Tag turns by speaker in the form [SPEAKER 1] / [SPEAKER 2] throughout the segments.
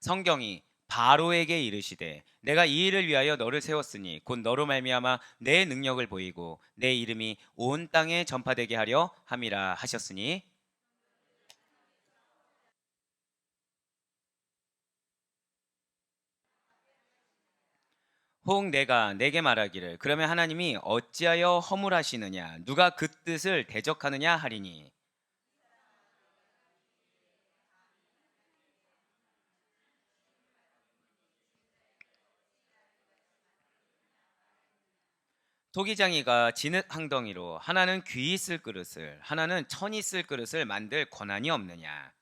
[SPEAKER 1] 성경이 바로에게 이르시되 내가 이 일을 위하여 너를 세웠으니 곧 너로 말미암아 내 능력을 보이고 내 이름이 온 땅에 전파되게 하려 함이라 하셨으니, 혹 내가 내게 말하기를 그러면 하나님이 어찌하여 허물하시느냐 누가 그 뜻을 대적하느냐 하리니, 토기장이가 진흙 항덩이로 하나는 귀 있을 그릇을 하나는 천 있을 그릇을 만들 권한이 없느냐.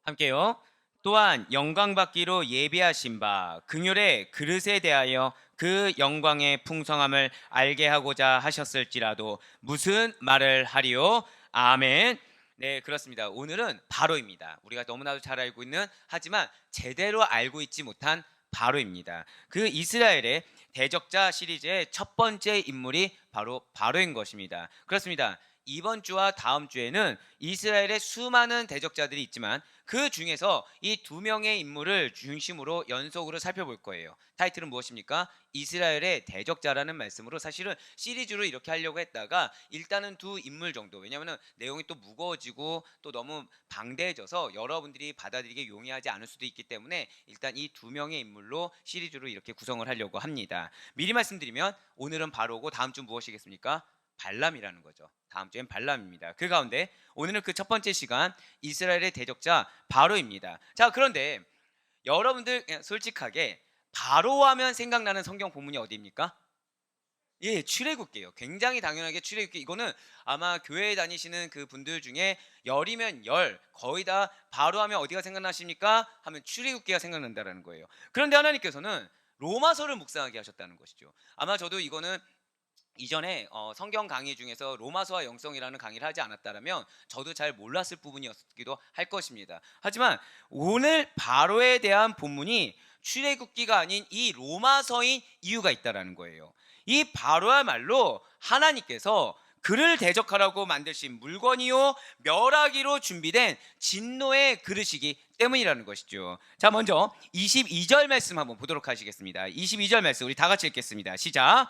[SPEAKER 1] 함께요. 또한 영광 받기로 예비하신 바 긍휼의 그릇에 대하여 그 영광의 풍성함을 알게 하고자 하셨을지라도 무슨 말을 하리요? 아멘. 네, 그렇습니다. 오늘은 바로입니다. 우리가 너무나도 잘 알고 있는, 하지만 제대로 알고 있지 못한 바로입니다. 그 이스라엘의 대적자 시리즈의 첫 번째 인물이 바로 바로인 것입니다. 그렇습니다. 이번 주와 다음 주에는 이스라엘의 수많은 대적자들이 있지만 그 중에서 이 두 명의 인물을 중심으로 연속으로 살펴볼 거예요. 타이틀은 무엇입니까? 이스라엘의 대적자라는 말씀으로 사실은 시리즈로 이렇게 하려고 했다가 일단은 두 인물 정도, 왜냐하면 내용이 또 무거워지고 또 너무 방대해져서 여러분들이 받아들이기 용이하지 않을 수도 있기 때문에 일단 이 두 명의 인물로 시리즈로 이렇게 구성을 하려고 합니다. 미리 말씀드리면 오늘은 바로고 다음 주 무엇이겠습니까? 발람이라는 거죠. 다음 주엔 발람입니다. 그 가운데 오늘은 그 첫 번째 시간 이스라엘의 대적자 바로입니다. 자, 그런데 여러분들 그냥 솔직하게 바로 하면 생각나는 성경 본문이 어디입니까? 예, 출애굽기예요. 굉장히 당연하게 출애굽기. 이거는 아마 교회에 다니시는 그 분들 중에 열이면 열, 거의 다 바로 하면 어디가 생각나십니까? 하면 출애굽기가 생각난다라는 거예요. 그런데 하나님께서는 로마서를 묵상하게 하셨다는 것이죠. 아마 저도 이거는 이전에 성경 강의 중에서 로마서와 영성이라는 강의를 하지 않았다면 저도 잘 몰랐을 부분이었기도 할 것입니다. 하지만 오늘 바로에 대한 본문이 출애굽기가 아닌 이 로마서인 이유가 있다라는 거예요. 이 바로야말로 하나님께서 그를 대적하라고 만드신 물건이요 멸하기로 준비된 진노의 그릇이기 때문이라는 것이죠. 자, 먼저 22절 말씀 한번 보도록 하시겠습니다. 22절 말씀 우리 다 같이 읽겠습니다. 시작.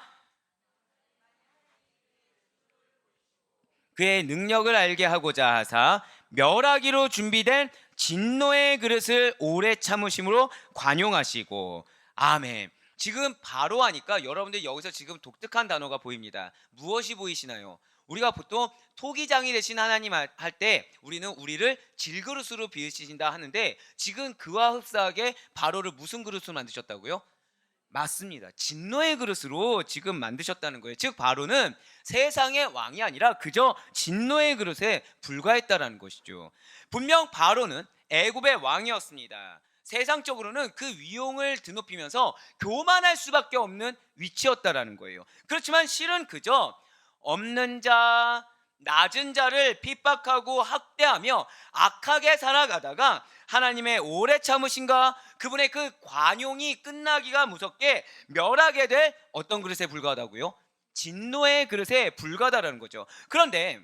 [SPEAKER 1] 그의 능력을 알게 하고자 하사 멸하기로 준비된 진노의 그릇을 오래 참으심으로 관용하시고. 아멘. 지금 바로 하니까 여러분들 여기서 지금 독특한 단어가 보입니다. 무엇이 보이시나요? 우리가 보통 토기장이 되신 하나님 할 때 우리는 우리를 질그릇으로 비으신다 하는데 지금 그와 흡사하게 바로를 무슨 그릇으로 만드셨다고요? 맞습니다. 진노의 그릇으로 지금 만드셨다는 거예요. 즉 바로는 세상의 왕이 아니라 그저 진노의 그릇에 불과했다라는 것이죠. 분명 바로는 애굽의 왕이었습니다. 세상적으로는 그 위용을 드높이면서 교만할 수밖에 없는 위치였다라는 거예요. 그렇지만 실은 그저 없는 자, 낮은 자를 핍박하고 학대하며 악하게 살아가다가 하나님의 오래 참으신가 그분의 그 관용이 끝나기가 무섭게 멸하게 될 어떤 그릇에 불과하다고요? 진노의 그릇에 불과하다는 거죠. 그런데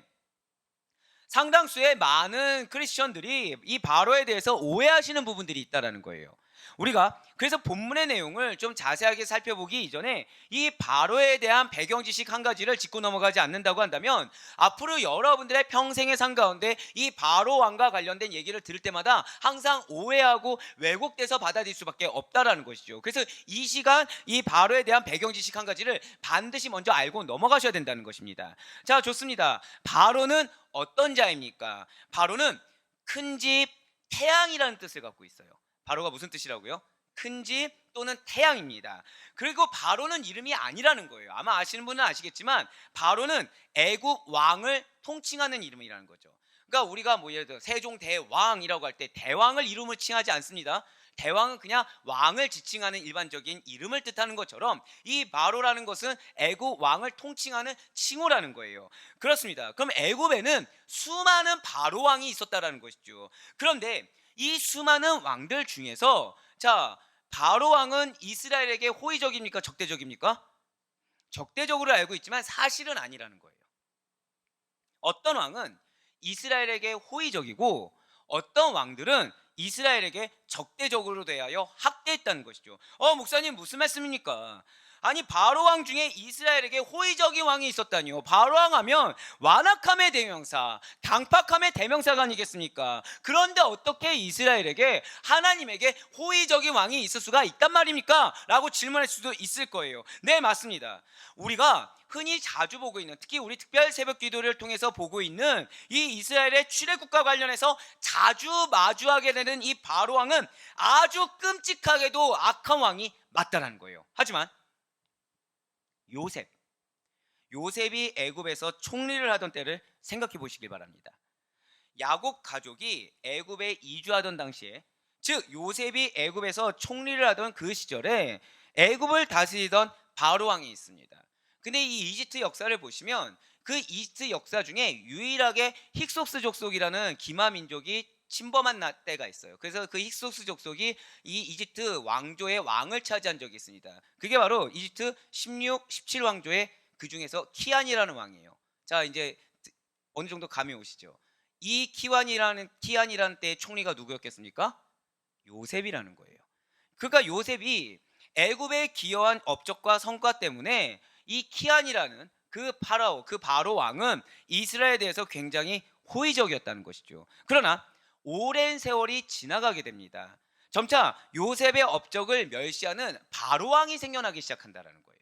[SPEAKER 1] 상당수의 많은 크리스천들이 이 바로에 대해서 오해하시는 부분들이 있다는 거예요. 우리가 그래서 본문의 내용을 좀 자세하게 살펴보기 이전에 이 바로에 대한 배경 지식 한 가지를 짚고 넘어가지 않는다고 한다면 앞으로 여러분들의 평생의 삶 가운데 이 바로 왕과 관련된 얘기를 들을 때마다 항상 오해하고 왜곡돼서 받아들일 수밖에 없다라는 것이죠. 그래서 이 시간 이 바로에 대한 배경 지식 한 가지를 반드시 먼저 알고 넘어가셔야 된다는 것입니다. 자, 좋습니다. 바로는 어떤 자입니까? 바로는 큰 집 태양이라는 뜻을 갖고 있어요. 바로가 무슨 뜻이라고요? 큰 집 또는 태양입니다. 그리고 바로는 이름이 아니라는 거예요. 아마 아시는 분은 아시겠지만 바로는 애국 왕을 통칭하는 이름이라는 거죠. 그러니까 우리가 뭐 예를 들어 세종대왕이라고 할 때 대왕을 이름을 칭하지 않습니다. 대왕은 그냥 왕을 지칭하는 일반적인 이름을 뜻하는 것처럼 이 바로라는 것은 애국 왕을 통칭하는 칭호라는 거예요. 그렇습니다. 그럼 애국에는 수많은 바로 왕이 있었다라는 것이죠. 그런데 이 수많은 왕들 중에서 자 바로 왕은 이스라엘에게 호의적입니까 적대적입니까? 적대적으로 알고 있지만 사실은 아니라는 거예요. 어떤 왕은 이스라엘에게 호의적이고 어떤 왕들은 이스라엘에게 적대적으로 대하여 학대했다는 것이죠. 목사님 무슨 말씀입니까? 아니 바로 왕 중에 이스라엘에게 호의적인 왕이 있었다니요. 바로 왕 하면 완악함의 대명사, 강팍함의 대명사가 아니겠습니까? 그런데 어떻게 이스라엘에게 하나님에게 호의적인 왕이 있을 수가 있단 말입니까? 라고 질문할 수도 있을 거예요. 네, 맞습니다. 우리가 흔히 자주 보고 있는, 특히 우리 특별 새벽 기도를 통해서 보고 있는 이 이스라엘의 출애굽과 관련해서 자주 마주하게 되는 이 바로 왕은 아주 끔찍하게도 악한 왕이 맞다라는 거예요. 하지만 요셉이 애굽에서 총리를 하던 때를 생각해 보시길 바랍니다. 야곱 가족이 애굽에 이주하던 당시에, 즉 요셉이 애굽에서 총리를 하던 그 시절에 애굽을 다스리던 바로 왕이 있습니다. 근데 이 이집트 역사를 보시면 그 이집트 역사 중에 유일하게 힉소스 족속이라는 기마 민족이 침범한 때가 있어요. 그래서 그 힉소스 족속이 이 이집트 왕조의 왕을 차지한 적이 있습니다. 그게 바로 이집트 16, 17왕조의 그 중에서 키안이라는 왕이에요. 자, 이제 어느 정도 감이 오시죠? 이 키안이라는 때의 총리가 누구였겠습니까? 요셉이라는 거예요. 그러니까 요셉이 애굽에 기여한 업적과 성과 때문에 이 키안이라는 그 파라오, 그 바로 왕은 이스라엘에 대해서 굉장히 호의적이었다는 것이죠. 그러나 오랜 세월이 지나가게 됩니다. 점차 요셉의 업적을 멸시하는 바로 왕이 생겨나기 시작한다는 거예요.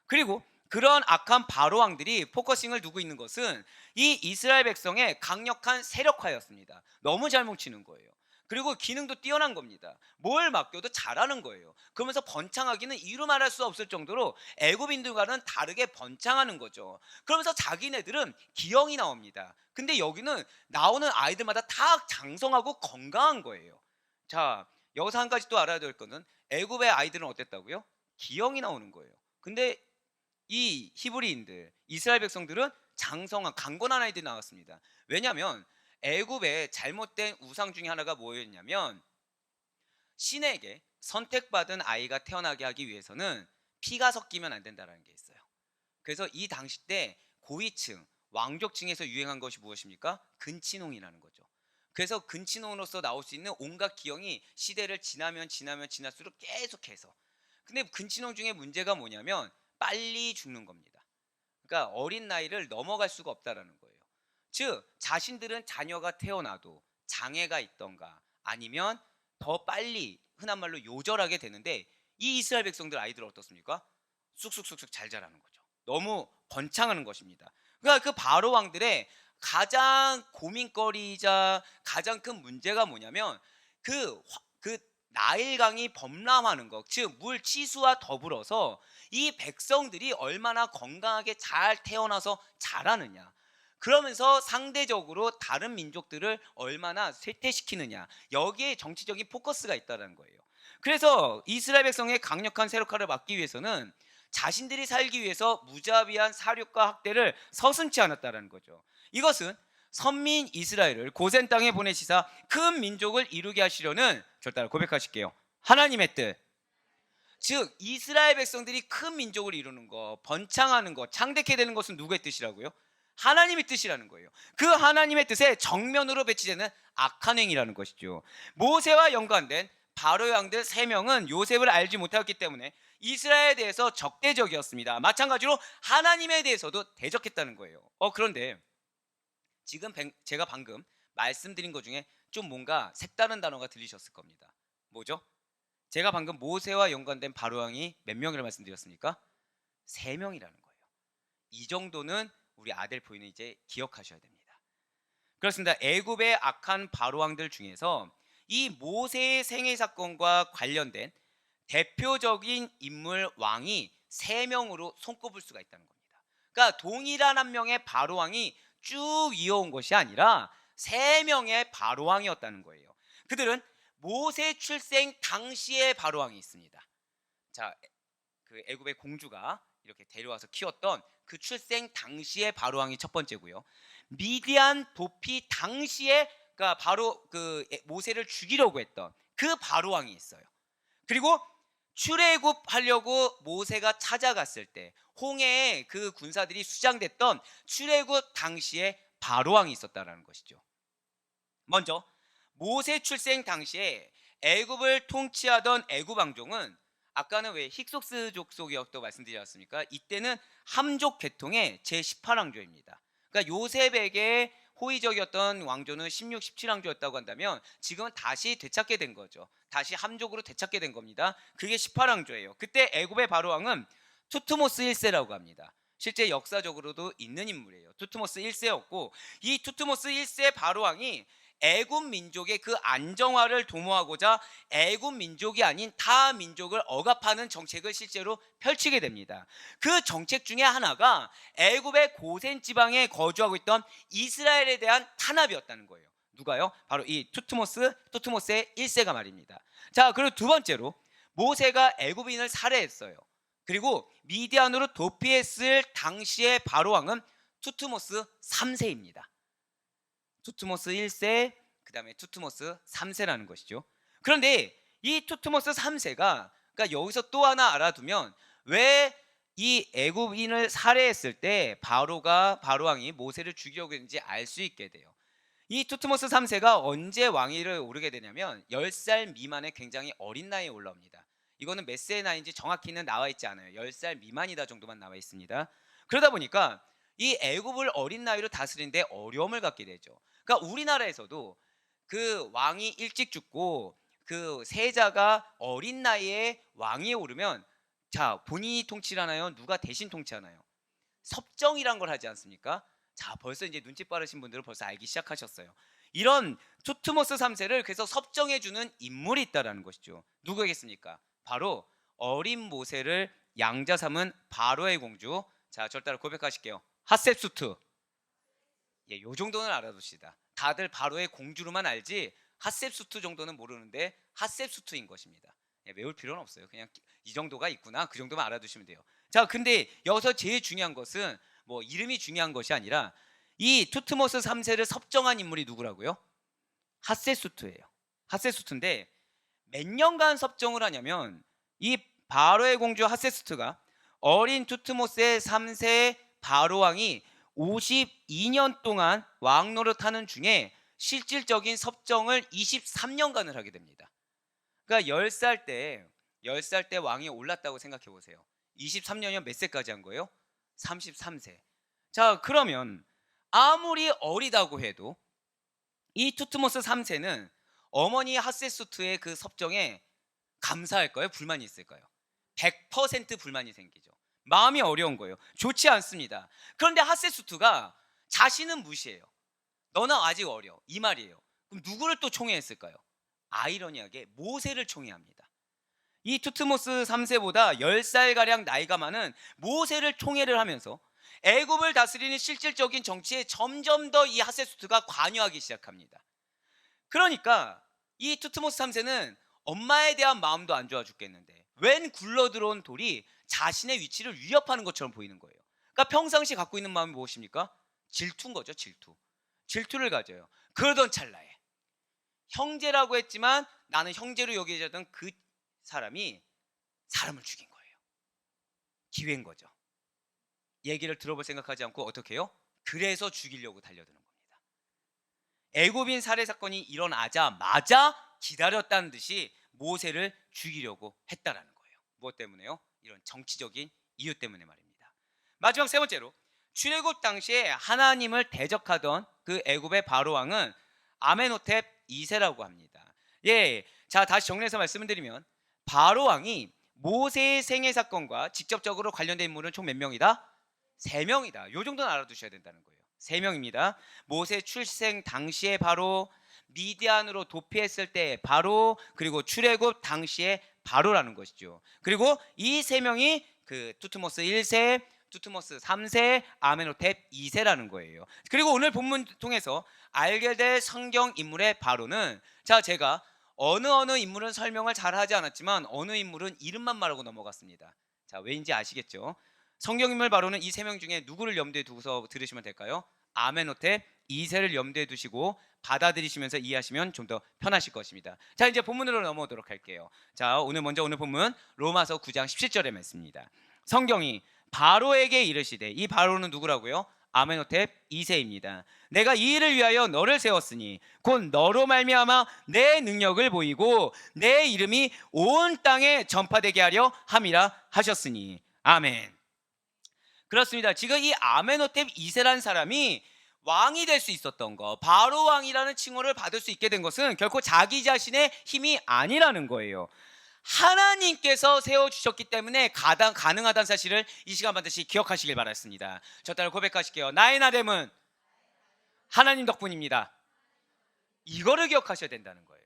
[SPEAKER 1] 그리고 그런 악한 바로 왕들이 포커싱을 두고 있는 것은 이 이스라엘 백성의 강력한 세력화였습니다. 너무 잘 뭉치는 거예요. 그리고 기능도 뛰어난 겁니다. 뭘 맡겨도 잘하는 거예요. 그러면서 번창하기는 이루 말할 수 없을 정도로 애굽인들과는 다르게 번창하는 거죠. 그러면서 자기네들은 기형이 나옵니다. 근데 여기는 나오는 아이들마다 다 장성하고 건강한 거예요. 자, 여기서 한 가지 또 알아야 될 거는 애굽의 아이들은 어땠다고요? 기형이 나오는 거예요. 근데 이 히브리인들, 이스라엘 백성들은 장성한 강건한 아이들이 나왔습니다. 왜냐하면 애굽의 잘못된 우상 중에 하나가 뭐였냐면, 신에게 선택받은 아이가 태어나게 하기 위해서는 피가 섞이면 안 된다는 게 있어요. 그래서 이 당시 때 고위층, 왕족층에서 유행한 것이 무엇입니까? 근친홍이라는 거죠. 그래서 근친홍으로서 나올 수 있는 온갖 기형이 시대를 지날수록 계속해서, 근데 근친홍 중에 문제가 뭐냐면 빨리 죽는 겁니다. 그러니까 어린 나이를 넘어갈 수가 없다라는 거예요. 즉 자신들은 자녀가 태어나도 장애가 있던가 아니면 더 빨리 흔한 말로 요절하게 되는데, 이 이스라엘 백성들 아이들 어떻습니까? 쑥쑥쑥쑥 잘 자라는 거죠. 너무 번창하는 것입니다. 그러니까 그 바로 왕들의 가장 고민거리이자 가장 큰 문제가 뭐냐면 그 나일강이 범람하는 것, 즉 물 치수와 더불어서 이 백성들이 얼마나 건강하게 잘 태어나서 자라느냐, 그러면서 상대적으로 다른 민족들을 얼마나 쇠퇴시키느냐, 여기에 정치적인 포커스가 있다는 거예요. 그래서 이스라엘 백성의 강력한 세력화를 막기 위해서는 자신들이 살기 위해서 무자비한 사륙과 학대를 서슴지 않았다는 거죠. 이것은 선민 이스라엘을 고센 땅에 보내시사 큰 민족을 이루게 하시려는, 저 따라 고백하실게요, 하나님의 뜻, 즉 이스라엘 백성들이 큰 민족을 이루는 것, 번창하는 것, 창대케 되는 것은 누구의 뜻이라고요? 하나님의 뜻이라는 거예요. 그 하나님의 뜻에 정면으로 배치되는 악한 행위라는 것이죠. 모세와 연관된 바로의 왕들 3명은 요셉을 알지 못하였기 때문에 이스라엘에 대해서 적대적이었습니다. 마찬가지로 하나님에 대해서도 대적했다는 거예요. 그런데 지금 제가 방금 말씀드린 것 중에 좀 뭔가 색다른 단어가 들리셨을 겁니다. 뭐죠? 제가 방금 모세와 연관된 바로 왕이 몇 명이라고 말씀드렸습니까? 3명이라는 거예요. 이 정도는 우리 아델 부인은 이제 기억하셔야 됩니다. 그렇습니다. 애굽의 악한 바로 왕들 중에서 이 모세의 생애 사건과 관련된 대표적인 인물 왕이 3명으로 손꼽을 수가 있다는 겁니다. 그러니까 동일한 한 명의 바로 왕이 쭉 이어온 것이 아니라 3명의 바로 왕이었다는 거예요. 그들은 모세 출생 당시의 바로 왕이 있습니다. 자, 그 애굽의 공주가 이렇게 데려와서 키웠던 그 출생 당시의 바로 왕이 첫 번째고요. 미디안 도피 당시에, 그러니까 바로 그 모세를 죽이려고 했던 그 바로 왕이 있어요. 그리고 출애굽하려고 모세가 찾아갔을 때 홍해에 그 군사들이 수장됐던 출애굽 당시에 바로 왕이 있었다라는 것이죠. 먼저 모세 출생 당시에 애굽을 통치하던 애굽 왕족은 아까는 왜 힉소스 족속이었다고 말씀드렸습니까? 이때는 함족 계통의 제18왕조입니다. 그러니까 요셉에게 호의적이었던 왕조는 16, 17왕조였다고 한다면 지금은 다시 되찾게 된 거죠. 다시 함족으로 되찾게 된 겁니다. 그게 18왕조예요. 그때 애굽의 바로왕은 투트모스 1세라고 합니다. 실제 역사적으로도 있는 인물이에요. 투트모스 1세였고 이 투트모스 1세 바로왕이 애굽 민족의 그 안정화를 도모하고자 애굽 민족이 아닌 타 민족을 억압하는 정책을 실제로 펼치게 됩니다. 그 정책 중에 하나가 애굽의 고센 지방에 거주하고 있던 이스라엘에 대한 탄압이었다는 거예요. 누가요? 바로 이 투트모스의 1세가 말입니다. 자, 그리고 두 번째로 모세가 애굽인을 살해했어요. 그리고 미디안으로 도피했을 당시의 바로왕은 투트모스 3세입니다. 투트모스 1세, 그 다음에 투트모스 3세라는 것이죠. 그런데 이 투트모스 3세가 그러니까 여기서 또 하나 알아두면 왜 이 애굽인을 살해했을 때 바로왕이 모세를 죽이려고 했는지 알 수 있게 돼요. 이 투트모스 3세가 언제 왕위를 오르게 되냐면 10살 미만의 굉장히 어린 나이에 올라옵니다. 이거는 몇 세의 나이인지 정확히는 나와 있지 않아요. 10살 미만이다 정도만 나와 있습니다. 그러다 보니까 이 애굽을 어린 나이로 다스리는데 어려움을 갖게 되죠. 그러니까 우리나라에서도 그 왕이 일찍 죽고 그 세자가 어린 나이에 왕위에 오르면 자, 본인이 통치를 하나요? 누가 대신 통치하나요? 섭정이란 걸 하지 않습니까? 자, 벌써 이제 눈치 빠르신 분들은 벌써 알기 시작하셨어요. 이런 투트모스 3세를 그래서 섭정해주는 인물이 있다라는 것이죠. 누구겠습니까? 바로 어린 모세를 양자 삼은 바로의 공주. 자, 저를 따라 고백하실게요. 핫셉수트. 예, 요 정도는 알아둡시다. 다들 바로의 공주로만 알지 핫셉수트 정도는 모르는데 핫셉수트인 것입니다. 예, 외울 필요는 없어요. 그냥 이 정도가 있구나, 그 정도만 알아두시면 돼요. 자, 근데 여기서 제일 중요한 것은 뭐 이름이 중요한 것이 아니라 이 투트모스 3세를 섭정한 인물이 누구라고요? 핫세수트예요. 핫세수트인데 몇 년간 섭정을 하냐면 이 바로의 공주 핫세수트가 어린 투트모스의 3세 바로왕이 52년 동안 왕노릇하는 중에 실질적인 섭정을 23년간을 하게 됩니다. 그러니까 10살 때 왕이 올랐다고 생각해 보세요. 23년이면 몇 세까지 한 거예요? 33세. 자, 그러면 아무리 어리다고 해도 이 투트모스 3세는 어머니 핫세수트의 그 섭정에 감사할까요? 불만이 있을까요? 100% 불만이 생기죠. 마음이 어려운 거예요. 좋지 않습니다. 그런데 핫세수트가 자신은 무시해요. 너는 아직 어려. 이 말이에요. 그럼 누구를 또 총애했을까요? 아이러니하게 모세를 총애합니다. 이 투트모스 3세보다 10살가량 나이가 많은 모세를 총애를 하면서 애굽을 다스리는 실질적인 정치에 점점 더 이 핫세수트가 관여하기 시작합니다. 그러니까 이 투트모스 3세는 엄마에 대한 마음도 안 좋아 죽겠는데 웬 굴러들어온 돌이 자신의 위치를 위협하는 것처럼 보이는 거예요. 그러니까 평상시 갖고 있는 마음이 무엇입니까? 질투인 거죠. 질투를 가져요. 그러던 찰나에 형제라고 했지만 나는 형제로 여겨지던 그 사람이 사람을 죽인 거예요. 기회인 거죠. 얘기를 들어볼 생각하지 않고 어떻게 해요? 그래서 죽이려고 달려드는 겁니다. 애굽인 살해 사건이 일어나자마자 기다렸다는 듯이 모세를 죽이려고 했다라는 거예요. 무엇 때문에요? 이런 정치적인 이유 때문에 말입니다. 마지막 세 번째로 출애굽 당시에 하나님을 대적하던 그 애굽의 바로 왕은 아멘호텝 2세라고 합니다. 예, 자, 다시 정리해서 말씀을 드리면 바로 왕이 모세의 생애 사건과 직접적으로 관련된 인물은 총 몇 명이다? 3명이다. 요 정도는 알아두셔야 된다는 거예요. 3명입니다. 모세 출생 당시에 바로, 미디안으로 도피했을 때 바로, 그리고 출애굽 당시에 바로라는 것이죠. 그리고 이 3명이 그 투트모스 1세, 투트모스 3세, 아멘호텝 2세라는 거예요. 그리고 오늘 본문 통해서 알게 될 성경 인물의 바로는, 자, 제가 어느 인물은 설명을 잘 하지 않았지만 어느 인물은 이름만 말하고 넘어갔습니다. 자, 왜인지 아시겠죠? 성경 인물 바로는 이 3명 중에 누구를 염두에 두고서 들으시면 될까요? 아멘호텔 2세를 염두에 두시고 받아들이시면서 이해하시면 좀 더 편하실 것입니다. 자, 이제 본문으로 넘어오도록 할게요. 자, 오늘 본문 로마서 9장 17절의 말씀입니다. 성경이 바로에게 이르시되, 이 바로는 누구라고요? 아멘호텔 2세입니다. 내가 이 일을 위하여 너를 세웠으니 곧 너로 말미암아 내 능력을 보이고 내 이름이 온 땅에 전파되게 하려 함이라 하셨으니. 아멘. 그렇습니다. 지금 이 아멘호텔 2세라는 사람이 왕이 될 수 있었던 거, 바로 왕이라는 칭호를 받을 수 있게 된 것은 결코 자기 자신의 힘이 아니라는 거예요. 하나님께서 세워주셨기 때문에 가능하다는 사실을 이 시간 반드시 기억하시길 바랐습니다. 저 따라 고백하실게요. 나의 나됨은 하나님 덕분입니다. 이거를 기억하셔야 된다는 거예요.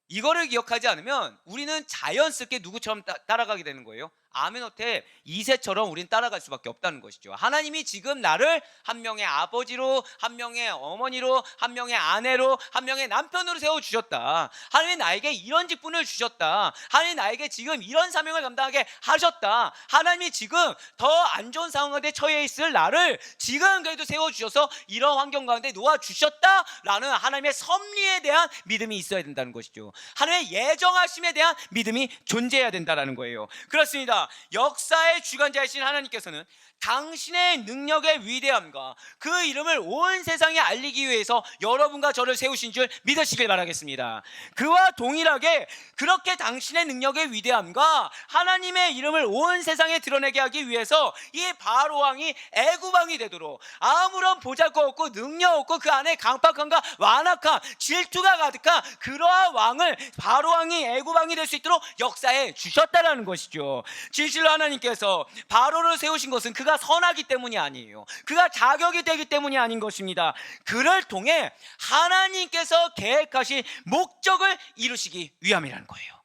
[SPEAKER 1] 이거를 기억하지 않으면 우리는 자연스럽게 누구처럼 따라가게 되는 거예요? 아멘호텔 2세처럼 우리는 따라갈 수밖에 없다는 것이죠. 하나님이 지금 나를 한 명의 아버지로, 한 명의 어머니로, 한 명의 아내로, 한 명의 남편으로 세워주셨다. 하나님이 나에게 이런 직분을 주셨다. 하나님이 나에게 지금 이런 사명을 감당하게 하셨다. 하나님이 지금 더 안 좋은 상황 가운데 처해 있을 나를 지금 그래도 세워주셔서 이런 환경 가운데 놓아주셨다라는 하나님의 섭리에 대한 믿음이 있어야 된다는 것이죠. 하나님의 예정하심에 대한 믿음이 존재해야 된다는 거예요. 그렇습니다. 역사의 주관자이신 하나님께서는 당신의 능력의 위대함과 그 이름을 온 세상에 알리기 위해서 여러분과 저를 세우신 줄 믿으시길 바라겠습니다. 그와 동일하게 그렇게 당신의 능력의 위대함과 하나님의 이름을 온 세상에 드러내게 하기 위해서 이 바로 왕이 애굽 왕이 되도록 아무런 보잘것없고 능력 없고 그 안에 강팍함과 완악함, 질투가 가득한 그러한 왕을 바로 왕이 애굽 왕이 될 수 있도록 역사에 주셨다라는 것이죠. 진실로 하나님께서 바로를 세우신 것은 그가 선하기 때문이 아니에요. 그가 자격이 되기 때문이 아닌 것입니다. 그를 통해 하나님께서 계획하신 목적을 이루시기 위함이라는 거예요.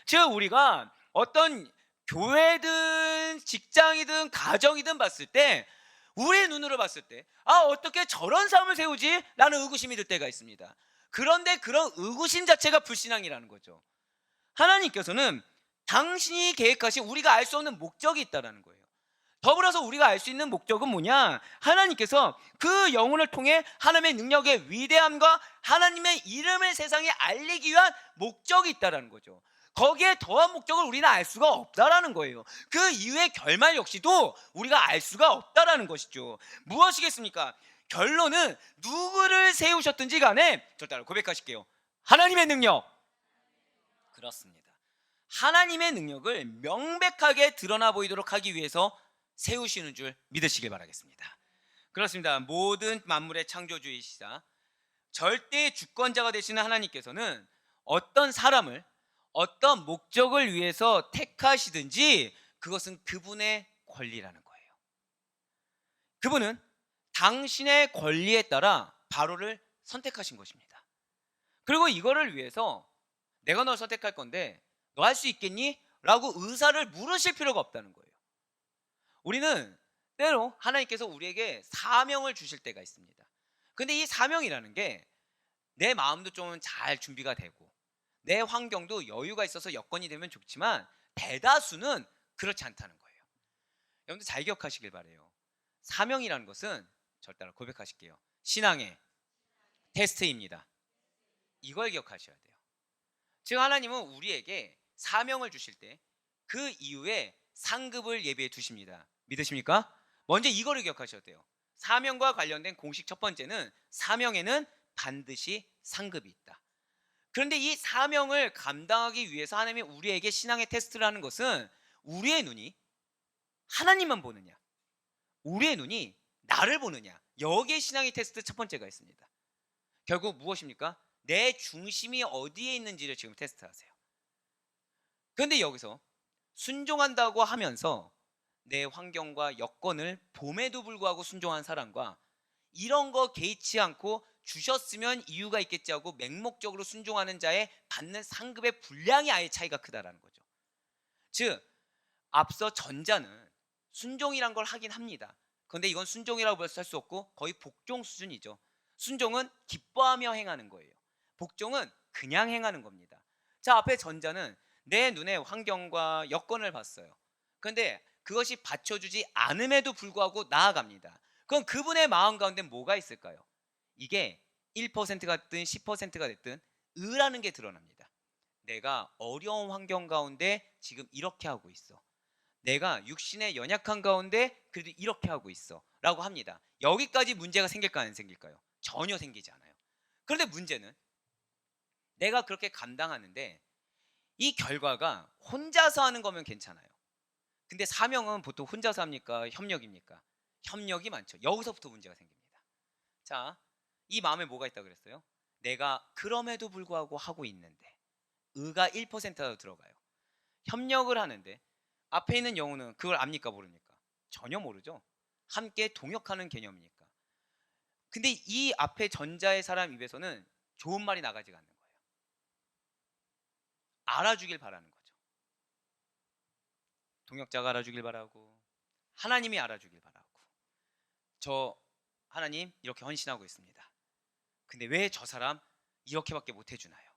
[SPEAKER 1] 즉 우리가 어떤 교회든 직장이든 가정이든 봤을 때, 우리의 눈으로 봤을 때 어떻게 저런 삶을 세우지? 라는 의구심이 들 때가 있습니다. 그런데 그런 의구심 자체가 불신앙이라는 거죠. 하나님께서는 당신이 계획하신 우리가 알 수 없는 목적이 있다는 거예요. 더불어서 우리가 알 수 있는 목적은 뭐냐? 하나님께서 그 영혼을 통해 하나님의 능력의 위대함과 하나님의 이름을 세상에 알리기 위한 목적이 있다는 거죠. 거기에 더한 목적을 우리는 알 수가 없다라는 거예요. 그 이후의 결말 역시도 우리가 알 수가 없다라는 것이죠. 무엇이겠습니까? 결론은 누구를 세우셨든지 간에, 저 따라 고백하실게요. 하나님의 능력. 그렇습니다. 하나님의 능력을 명백하게 드러나 보이도록 하기 위해서 세우시는 줄 믿으시길 바라겠습니다. 그렇습니다. 모든 만물의 창조주이시자 절대의 주권자가 되시는 하나님께서는 어떤 사람을 어떤 목적을 위해서 택하시든지 그것은 그분의 권리라는 거예요. 그분은 당신의 권리에 따라 바로를 선택하신 것입니다. 그리고 이거를 위해서 내가 널 선택할 건데 너 할 수 있겠니? 라고 의사를 물으실 필요가 없다는 거예요. 우리는 때로 하나님께서 우리에게 사명을 주실 때가 있습니다. 근데 이 사명이라는 게 내 마음도 좀 잘 준비가 되고 내 환경도 여유가 있어서 여건이 되면 좋지만 대다수는 그렇지 않다는 거예요. 여러분들 잘 기억하시길 바라요. 사명이라는 것은 절 따라 고백하실게요. 신앙의 테스트입니다. 이걸 기억하셔야 돼요. 즉 하나님은 우리에게 사명을 주실 때 그 이후에 상급을 예비해 두십니다. 믿으십니까? 먼저 이거를 기억하셔야 돼요. 사명과 관련된 공식 첫 번째는 사명에는 반드시 상급이 있다. 그런데 이 사명을 감당하기 위해서 하나님이 우리에게 신앙의 테스트를 하는 것은 우리의 눈이 하나님만 보느냐, 우리의 눈이 나를 보느냐, 여기에 신앙의 테스트 첫 번째가 있습니다. 결국 무엇입니까? 내 중심이 어디에 있는지를 지금 테스트하세요. 그런데 여기서 순종한다고 하면서 내 환경과 여건을 봄에도 불구하고 순종한 사람과 이런 거 개의치 않고 주셨으면 이유가 있겠지 하고 맹목적으로 순종하는 자의 받는 상급의 분량이 아예 차이가 크다라는 거죠. 즉 앞서 전자는 순종이란 걸 하긴 합니다. 그런데 이건 순종이라고 할 수 없고 거의 복종 수준이죠. 순종은 기뻐하며 행하는 거예요. 복종은 그냥 행하는 겁니다. 자, 앞에 전자는 내 눈에 환경과 여건을 봤어요. 그런데 그것이 받쳐주지 않음에도 불구하고 나아갑니다. 그럼 그분의 마음 가운데 뭐가 있을까요? 이게 1%가 됐든 10%가 됐든 의라는 게 드러납니다. 내가 어려운 환경 가운데 지금 이렇게 하고 있어. 내가 육신의 연약한 가운데 그래도 이렇게 하고 있어. 라고 합니다. 여기까지 문제가 생길까 안 생길까요? 전혀 생기지 않아요. 그런데 문제는 내가 그렇게 감당하는데 이 결과가 혼자서 하는 거면 괜찮아요. 근데 사명은 보통 혼자서 합니까? 협력입니까? 협력이 많죠. 여기서부터 문제가 생깁니다. 자, 이 마음에 뭐가 있다고 그랬어요? 내가 그럼에도 불구하고 하고 있는데 의가 1%라도 들어가요. 협력을 하는데 앞에 있는 영혼은 그걸 압니까 모릅니까? 전혀 모르죠. 함께 동역하는 개념이니까. 근데 이 앞에 전자의 사람 입에서는 좋은 말이 나가지가 않는 거예요. 알아주길 바라는 거죠. 동역자가 알아주길 바라고 하나님이 알아주길 바라고 저 하나님 이렇게 헌신하고 있습니다. 근데 왜 저 사람 이렇게밖에 못 해주나요?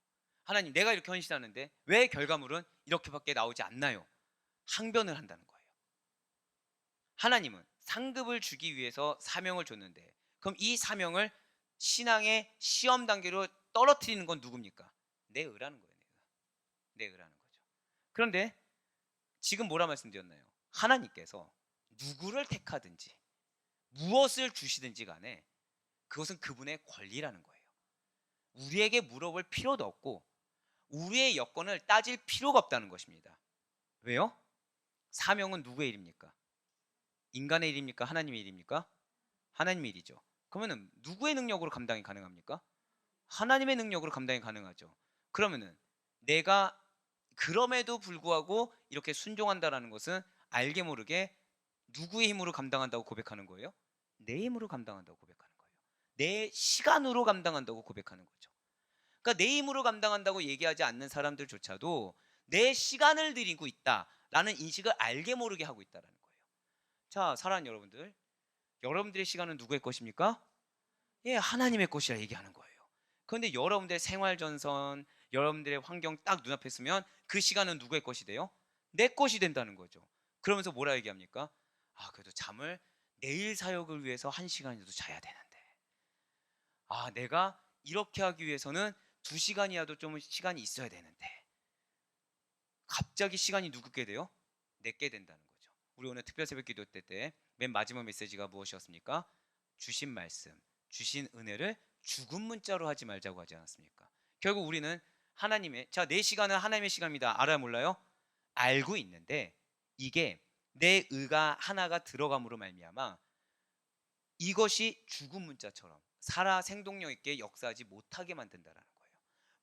[SPEAKER 1] 하나님 내가 이렇게 헌신하는데 왜 결과물은 이렇게밖에 나오지 않나요? 항변을 한다는 거예요. 하나님은 상급을 주기 위해서 사명을 줬는데 그럼 이 사명을 신앙의 시험 단계로 떨어뜨리는 건 누굽니까? 내 의라는 거예요. 내 의라는 거죠. 그런데 지금 뭐라 말씀드렸나요? 하나님께서 누구를 택하든지 무엇을 주시든지 간에 그것은 그분의 권리라는 거예요. 우리에게 물어볼 필요도 없고 우리의 여건을 따질 필요가 없다는 것입니다. 왜요? 사명은 누구의 일입니까? 인간의 일입니까? 하나님의 일입니까? 하나님의 일이죠. 그러면은 누구의 능력으로 감당이 가능합니까? 하나님의 능력으로 감당이 가능하죠. 그러면은 내가 그럼에도 불구하고 이렇게 순종한다라는 것은 알게 모르게 누구의 힘으로 감당한다고 고백하는 거예요? 내 힘으로 감당한다고 고백하는 거예요. 내 시간으로 감당한다고 고백하는 거죠. 그러니까 내 힘으로 감당한다고 얘기하지 않는 사람들조차도 내 시간을 들이고 있다라는 인식을 알게 모르게 하고 있다라는 거예요. 자, 사랑하는 여러분들, 여러분들의 시간은 누구의 것입니까? 예, 하나님의 것이라 얘기하는 거예요. 그런데 여러분들의 생활 전선, 여러분들의 환경 딱 눈앞에 있으면 그 시간은 누구의 것이 돼요? 내 것이 된다는 거죠. 그러면서 뭐라 얘기합니까? 아, 그래도 잠을 내일 사역을 위해서 1시간이라도 자야 되는데. 아, 내가 이렇게 하기 위해서는 2시간이라도 좀 시간이 있어야 되는데. 갑자기 시간이 누구게 돼요? 내게 된다는 거죠. 우리 오늘 특별 새벽 기도 때 맨 마지막 메시지가 무엇이었습니까? 주신 말씀, 주신 은혜를 죽은 문자로 하지 말자고 하지 않았습니까? 결국 우리는 하나님의 내 시간은 하나님의 시간입니다. 알아요 몰라요? 알고 있는데 이게 내 의가 하나가 들어감으로 말미암아 이것이 죽은 문자처럼 살아 생동력 있게 역사하지 못하게 만든다라는 거예요.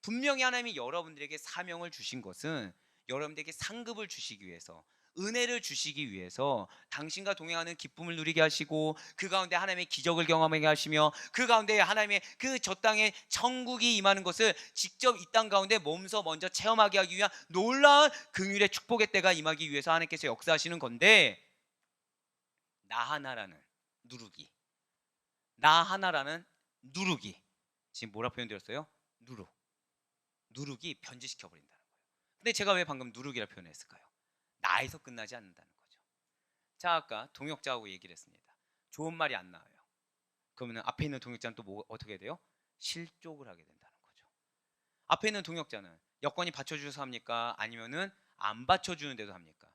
[SPEAKER 1] 분명히 하나님이 여러분들에게 사명을 주신 것은 여러분들에게 상급을 주시기 위해서 은혜를 주시기 위해서 당신과 동행하는 기쁨을 누리게 하시고 그 가운데 하나님의 기적을 경험하게 하시며 그 가운데 하나님의 그 저 땅에 천국이 임하는 것을 직접 이 땅 가운데 몸소 먼저 체험하게 하기 위한 놀라운 긍휼의 축복의 때가 임하기 위해서 하나님께서 역사하시는 건데 나 하나라는 누르기 나 하나라는 누르기 지금 뭐라 표현드렸어요? 누르기 변질시켜 버린다는 거예요. 근데 제가 왜 방금 누르기라 표현했을까요? 나에서 끝나지 않는다는 거죠. 자, 아까 동역자하고 얘기를 했습니다. 좋은 말이 안 나와요. 그러면 앞에 있는 동역자는 또 어떻게 돼요? 실족을 하게 된다는 거죠. 앞에 있는 동역자는 여건이 받쳐주셔서 합니까? 아니면은 안 받쳐주는데도 합니까?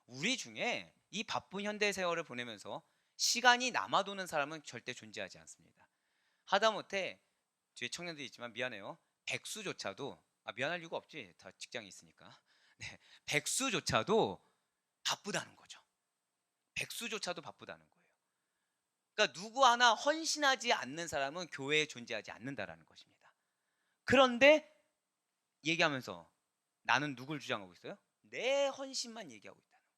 [SPEAKER 1] 우리 중에 이 바쁜 현대 세월을 보내면서 시간이 남아도는 사람은 절대 존재하지 않습니다. 하다못해 뒤에 청년들이 있지만 미안해요. 백수조차도 미안할 이유가 없지. 다 직장이 있으니까. 네, 백수조차도 바쁘다는 거죠. 백수조차도 바쁘다는 거예요. 그러니까 누구 하나 헌신하지 않는 사람은 교회에 존재하지 않는다라는 것입니다. 그런데 얘기하면서 나는 누굴 주장하고 있어요? 내 헌신만 얘기하고 있다는 거예요.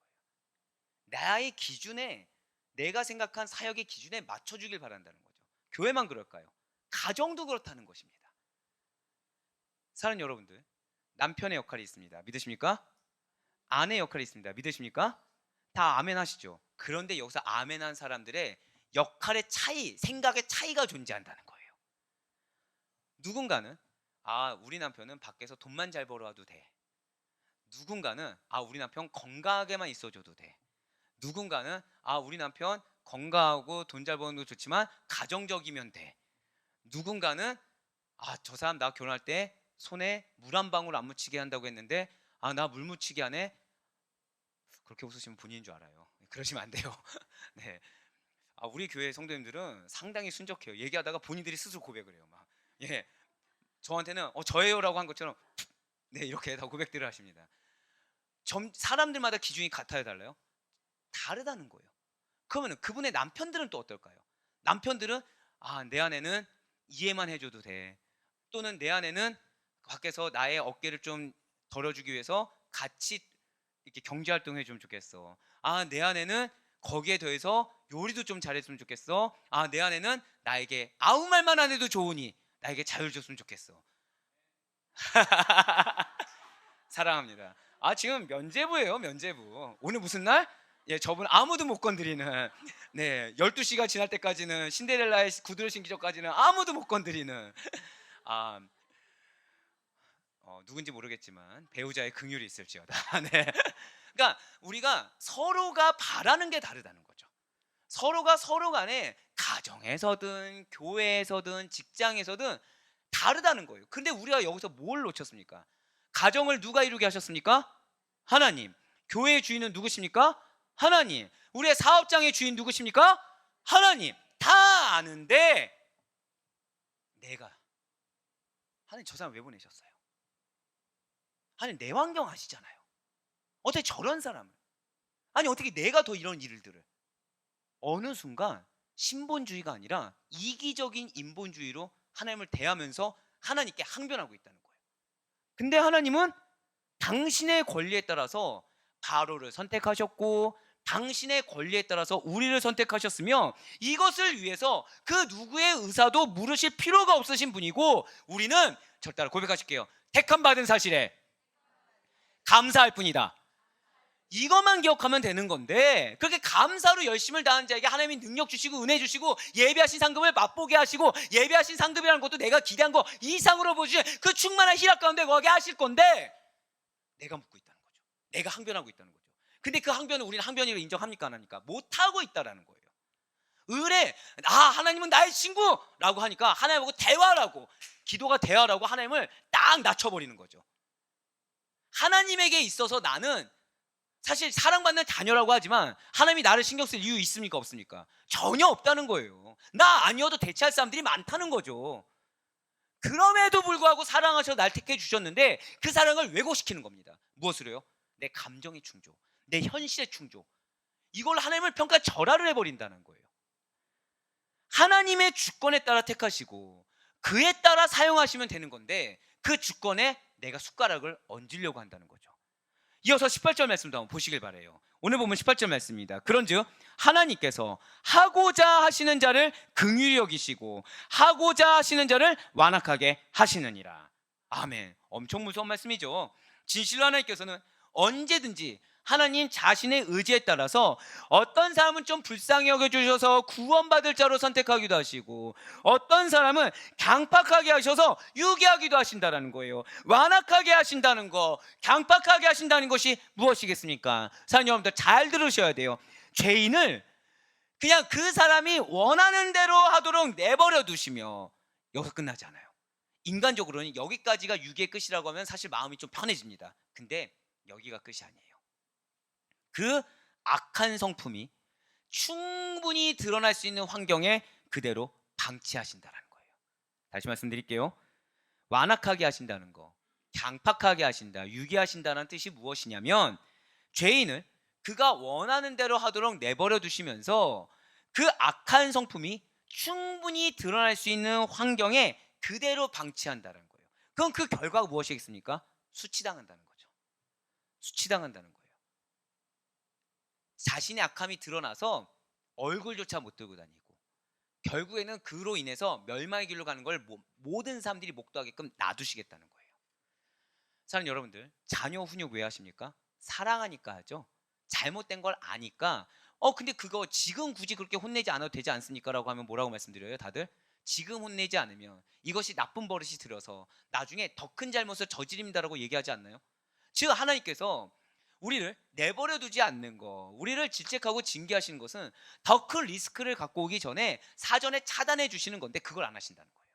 [SPEAKER 1] 나의 기준에 내가 생각한 사역의 기준에 맞춰주길 바란다는 거죠. 교회만 그럴까요? 가정도 그렇다는 것입니다. 사랑하는 여러분들, 남편의 역할이 있습니다. 믿으십니까? 아내의 역할이 있습니다. 믿으십니까? 다 아멘 하시죠. 그런데 여기서 아멘한 사람들의 역할의 차이, 생각의 차이가 존재한다는 거예요. 누군가는 우리 남편은 밖에서 돈만 잘 벌어와도 돼. 누군가는 우리 남편 건강하게만 있어줘도 돼. 누군가는 우리 남편 건강하고 돈 잘 버는 것도 좋지만 가정적이면 돼. 누군가는 저 사람 나 결혼할 때 손에 물 한 방울 안 묻히게 한다고 했는데 나 물 묻히게 하네. 그렇게 웃으시면 본인인 줄 알아요. 그러시면 안 돼요. 네. 우리 교회 성도님들은 상당히 순적해요. 얘기하다가 본인들이 스스로 고백을 해요. 막 예, 저한테는 저예요라고 한 것처럼 네 이렇게 다 고백들을 하십니다. 사람들마다 기준이 같아요, 달라요? 다르다는 거예요. 그러면 그분의 남편들은 또 어떨까요? 남편들은 내 아내는 이해만 해줘도 돼. 또는 내 아내는 밖에서 나의 어깨를 좀 덜어주기 위해서 같이 이렇게 경제활동 해주면 좋겠어. 내 아내는 거기에 더해서 요리도 좀 잘했으면 좋겠어. 내 아내는 나에게 아무 말만 안 해도 좋으니 나에게 자유를 줬으면 좋겠어. 사랑합니다. 지금 면제부예요, 면제부. 오늘 무슨 날? 예, 저분 아무도 못 건드리는. 네, 12시가 지날 때까지는 신데렐라의 구두를 신기 전까지는 아무도 못 건드리는. 누군지 모르겠지만 배우자의 긍휼이 있을지어다. 네. 그러니까 우리가 서로가 바라는 게 다르다는 거죠. 서로가 서로 간에 가정에서든 교회에서든 직장에서든 다르다는 거예요. 근데 우리가 여기서 뭘 놓쳤습니까? 가정을 누가 이루게 하셨습니까? 하나님. 교회의 주인은 누구십니까? 하나님. 우리의 사업장의 주인 누구십니까? 하나님. 다 아는데 내가 하나님 저 사람 왜 보내셨어요? 하나님 내 환경 아시잖아요. 어떻게 저런 사람을 어떻게 내가 더 이런 일들을 어느 순간 신본주의가 아니라 이기적인 인본주의로 하나님을 대하면서 하나님께 항변하고 있다는 거예요. 근데 하나님은 당신의 권리에 따라서 바로를 선택하셨고 당신의 권리에 따라서 우리를 선택하셨으며 이것을 위해서 그 누구의 의사도 물으실 필요가 없으신 분이고 우리는 절 따라 고백하실게요. 택함 받은 사실에 감사할 뿐이다. 이것만 기억하면 되는 건데 그렇게 감사로 열심을 다하는 자에게 하나님이 능력 주시고 은혜 주시고 예배하신 상급을 맛보게 하시고 예배하신 상급이라는 것도 내가 기대한 거 이상으로 보여주신 그 충만한 희락 가운데 거하게 하실 건데 내가 묻고 있다는 거죠. 내가 항변하고 있다는 거죠. 근데 그 항변을 우리는 항변이라고 인정합니까 안 합니까? 못하고 있다라는 거예요. 의뢰 하나님은 나의 친구라고 하니까 하나님하고 대화라고 기도가 대화라고 하나님을 딱 낮춰버리는 거죠. 하나님에게 있어서 나는 사실 사랑받는 자녀라고 하지만 하나님이 나를 신경 쓸 이유 있습니까 없습니까? 전혀 없다는 거예요. 나 아니어도 대체할 사람들이 많다는 거죠. 그럼에도 불구하고 사랑하셔서 날 택해 주셨는데 그 사랑을 왜곡시키는 겁니다. 무엇으로요? 내 감정의 충족, 내 현실의 충족, 이걸 하나님을 평가 절하를 해버린다는 거예요. 하나님의 주권에 따라 택하시고 그에 따라 사용하시면 되는 건데 그 주권에 내가 숟가락을 얹으려고 한다는 거죠. 이어서 18절 말씀도 한번 보시길 바라요. 오늘 보면 18절 말씀입니다. 그런즉 하나님께서 하고자 하시는 자를 긍휼히 여기시고 하고자 하시는 자를 완악하게 하시느니라. 아멘. 엄청 무서운 말씀이죠. 진실로 하나님께서는 언제든지 하나님 자신의 의지에 따라서 어떤 사람은 좀 불쌍히 여겨주셔서 구원받을 자로 선택하기도 하시고 어떤 사람은 강팍하게 하셔서 유기하기도 하신다는 거예요. 완악하게 하신다는 거, 강팍하게 하신다는 것이 무엇이겠습니까? 사랑하는 여러분들 잘 들으셔야 돼요. 죄인을 그냥 그 사람이 원하는 대로 하도록 내버려 두시며 여기서 끝나지 않아요. 인간적으로는 여기까지가 유기의 끝이라고 하면 사실 마음이 좀 편해집니다. 근데 여기가 끝이 아니에요. 그 악한 성품이 충분히 드러날 수 있는 환경에 그대로 방치하신다는 거예요. 다시 말씀드릴게요. 완악하게 하신다는 거, 강팍하게 하신다, 유기하신다는 뜻이 무엇이냐면 죄인을 그가 원하는 대로 하도록 내버려 두시면서 그 악한 성품이 충분히 드러날 수 있는 환경에 그대로 방치한다는 거예요. 그럼 그 결과가 무엇이겠습니까? 수치당한다는 거죠. 수치당한다는 거예요. 자신의 악함이 드러나서 얼굴조차 못 들고 다니고 결국에는 그로 인해서 멸망의 길로 가는 걸 모든 사람들이 목도하게끔 놔두시겠다는 거예요. 사랑하는 여러분들, 자녀 훈육 왜 하십니까? 사랑하니까 하죠. 잘못된 걸 아니까 근데 그거 지금 굳이 그렇게 혼내지 않아도 되지 않습니까? 라고 하면 뭐라고 말씀드려요? 다들 지금 혼내지 않으면 이것이 나쁜 버릇이 들어서 나중에 더 큰 잘못을 저지릅니다라고 얘기하지 않나요? 즉 하나님께서 우리를 내버려 두지 않는 거, 우리를 질책하고 징계하시는 것은 더 큰 리스크를 갖고 오기 전에 사전에 차단해 주시는 건데 그걸 안 하신다는 거예요.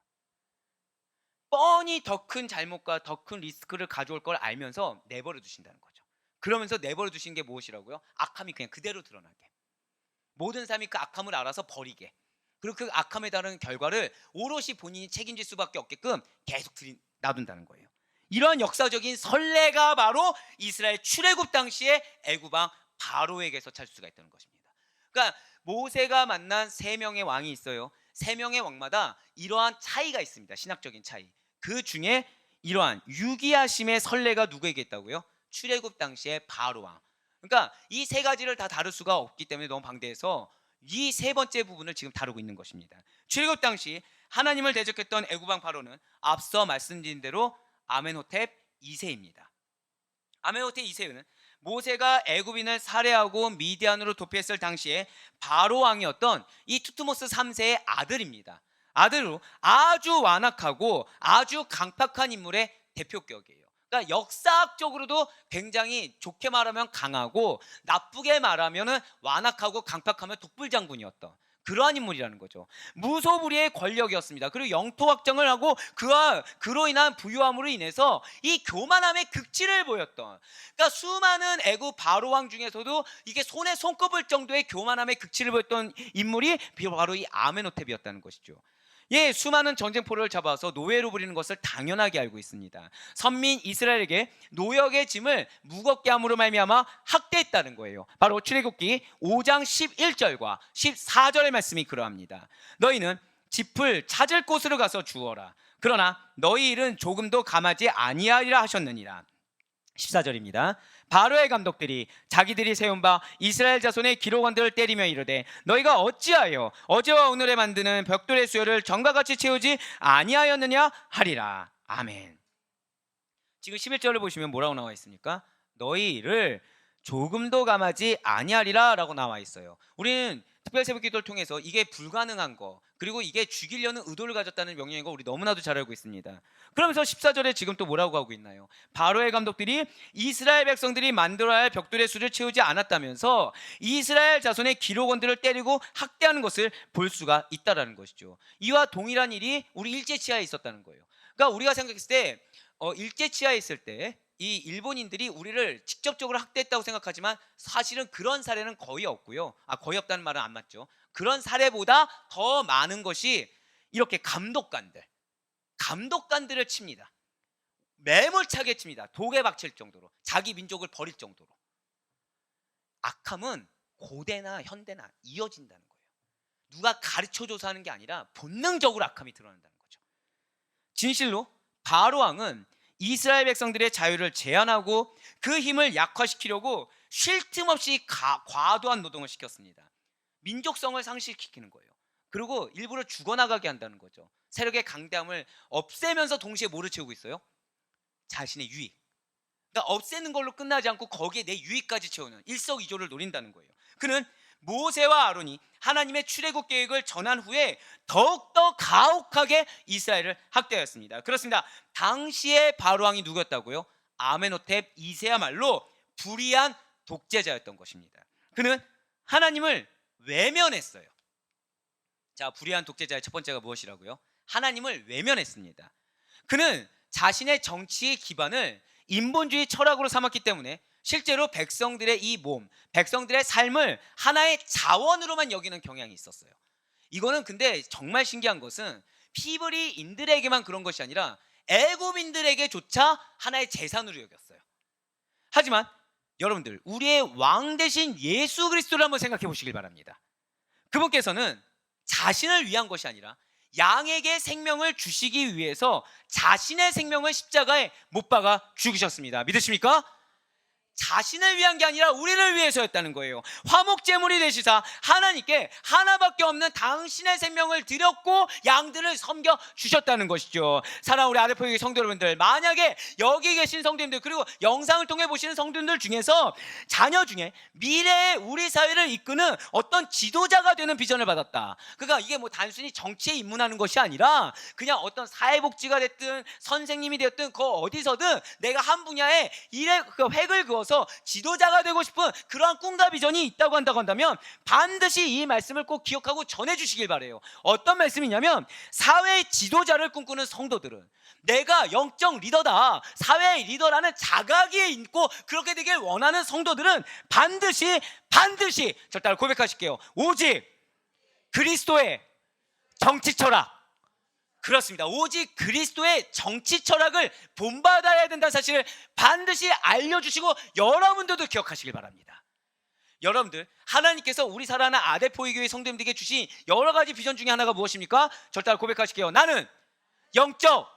[SPEAKER 1] 뻔히 더 큰 잘못과 더 큰 리스크를 가져올 걸 알면서 내버려 두신다는 거죠. 그러면서 내버려 두신 게 무엇이라고요? 악함이 그냥 그대로 드러나게. 모든 사람이 그 악함을 알아서 버리게. 그리고 그 악함에 따른 결과를 오롯이 본인이 책임질 수밖에 없게끔 계속 놔둔다는 거예요. 이러한 역사적인 선례가 바로 이스라엘 출애굽 당시에 애굽 왕 바로에게서 찾을 수가 있다는 것입니다. 그러니까 모세가 만난 세 명의 왕이 있어요. 세 명의 왕마다 이러한 차이가 있습니다. 신학적인 차이. 그 중에 이러한 유기하심의 선례가 누구에게 있다고요? 출애굽 당시에 바로 왕. 그러니까 이 세 가지를 다 다룰 수가 없기 때문에 너무 방대해서 이 세 번째 부분을 지금 다루고 있는 것입니다. 출애굽 당시 하나님을 대적했던 애굽 왕 바로는 앞서 말씀드린 대로 아멘호텝 2세입니다. 아멘호텝 2세는 모세가 애굽인을 살해하고 미디안으로 도피했을 당시에 바로 왕이었던 이 투트모스 3세의 아들입니다. 아들로 아주 완악하고 아주 강팍한 인물의 대표격이에요. 그러니까 역사학적으로도 굉장히 좋게 말하면 강하고 나쁘게 말하면 완악하고 강팍하면 독불장군이었던 그러한 인물이라는 거죠. 무소불위의 권력이었습니다. 그리고 영토 확장을 하고 그로 인한 부유함으로 인해서 이 교만함의 극치를 보였던, 그러니까 수많은 애굽 바로 왕 중에서도 이게 손에 손꼽을 정도의 교만함의 극치를 보였던 인물이 바로 이 아멘호텝이었다는 것이죠. 예, 수많은 전쟁포를 잡아서 노예로 부리는 것을 당연하게 알고 있습니다. 선민 이스라엘에게 노역의 짐을 무겁게 함으로 말미암아 학대했다는 거예요. 바로 출애굽기 5장 11절과 14절의 말씀이 그러합니다. 너희는 짚을 찾을 곳으로 가서 주어라. 그러나 너희 일은 조금도 감하지 아니하리라 하셨느니라. 14절입니다. 바로의 감독들이 자기들이 세운 바 이스라엘 자손의 기록원들을 때리며 이르되 너희가 어찌하여 어제와 오늘에 만드는 벽돌의 수요를 전과 같이 채우지 아니하였느냐 하리라. 아멘. 지금 11절을 보시면 뭐라고 나와 있습니까? 너희 일을 조금도 감하지 아니하리라 라고 나와 있어요. 우리는 특별 새벽 기도를 통해서 이게 불가능한 거, 그리고 이게 죽이려는 의도를 가졌다는 명령인 거 우리 너무나도 잘 알고 있습니다. 그러면서 14절에 지금 또 뭐라고 하고 있나요? 바로의 감독들이 이스라엘 백성들이 만들어야 할 벽돌의 수를 채우지 않았다면서 이스라엘 자손의 기록원들을 때리고 학대하는 것을 볼 수가 있다라는 것이죠. 이와 동일한 일이 우리 일제치하에 있었다는 거예요. 그러니까 우리가 생각했을 때 일제치하에 있을 때 이 일본인들이 우리를 직접적으로 학대했다고 생각하지만 사실은 그런 사례는 거의 없고요. 거의 없다는 말은 안 맞죠. 그런 사례보다 더 많은 것이 이렇게 감독관들을 칩니다. 매몰차게 칩니다. 독에 박칠 정도로, 자기 민족을 버릴 정도로. 악함은 고대나 현대나 이어진다는 거예요. 누가 가르쳐줘서 하는 게 아니라 본능적으로 악함이 드러난다는 거죠. 진실로 바로 왕은 이스라엘 백성들의 자유를 제한하고 그 힘을 약화시키려고 쉴 틈 없이 과도한 노동을 시켰습니다. 민족성을 상실시키는 거예요. 그리고 일부러 죽어나가게 한다는 거죠. 세력의 강대함을 없애면서 동시에 뭐를 채우고 있어요? 자신의 유익. 그러니까 없애는 걸로 끝나지 않고 거기에 내 유익까지 채우는 일석이조를 노린다는 거예요. 그는 모세와 아론이 하나님의 출애굽 계획을 전한 후에 더욱더 가혹하게 이스라엘을 학대하였습니다. 그렇습니다. 당시의 바로왕이 누구였다고요? 아멘호텝 2세야말로 불의한 독재자였던 것입니다. 그는 하나님을 외면했어요. 자, 불의한 독재자의 첫 번째가 무엇이라고요? 하나님을 외면했습니다. 그는 자신의 정치의 기반을 인본주의 철학으로 삼았기 때문에 실제로 백성들의 이 몸, 백성들의 삶을 하나의 자원으로만 여기는 경향이 있었어요. 이거는 근데 정말 신기한 것은 피브리인들에게만 그런 것이 아니라 애굽인들에게조차 하나의 재산으로 여겼어요. 하지만 여러분들, 우리의 왕 대신 예수 그리스도를 한번 생각해 보시길 바랍니다. 그분께서는 자신을 위한 것이 아니라 양에게 생명을 주시기 위해서 자신의 생명을 십자가에 못 박아 죽으셨습니다. 믿으십니까? 자신을 위한 게 아니라 우리를 위해서였다는 거예요. 화목제물이 되시사 하나님께 하나밖에 없는 당신의 생명을 드렸고 양들을 섬겨 주셨다는 것이죠. 사랑하는 우리 아르포기 성도 여러분들, 만약에 여기 계신 성도님들, 그리고 영상을 통해 보시는 성도님들 중에서 자녀 중에 미래의 우리 사회를 이끄는 어떤 지도자가 되는 비전을 받았다. 그러니까 이게 뭐 단순히 정치에 입문하는 것이 아니라 그냥 어떤 사회복지가 됐든 선생님이 되었든 그 어디서든 내가 한 분야에 일에 그 획을 그어서 넘어서 지도자가 되고 싶은 그러한 꿈과 비전이 있다고 한다면 반드시 이 말씀을 꼭 기억하고 전해주시길 바래요. 어떤 말씀이냐면, 사회 지도자를 꿈꾸는 성도들은 내가 영적 리더다, 사회의 리더라는 자각이 있고 그렇게 되길 원하는 성도들은 반드시 저 따라 고백하실게요. 오직 그리스도의 정치 철학, 그렇습니다. 오직 그리스도의 정치 철학을 본받아야 된다는 사실을 반드시 알려주시고 여러분들도 기억하시길 바랍니다. 여러분들, 하나님께서 우리 사랑하는 아델포이교회 성도님들에게 주신 여러 가지 비전 중에 하나가 무엇입니까? 저 따라 고백하실게요. 나는 영적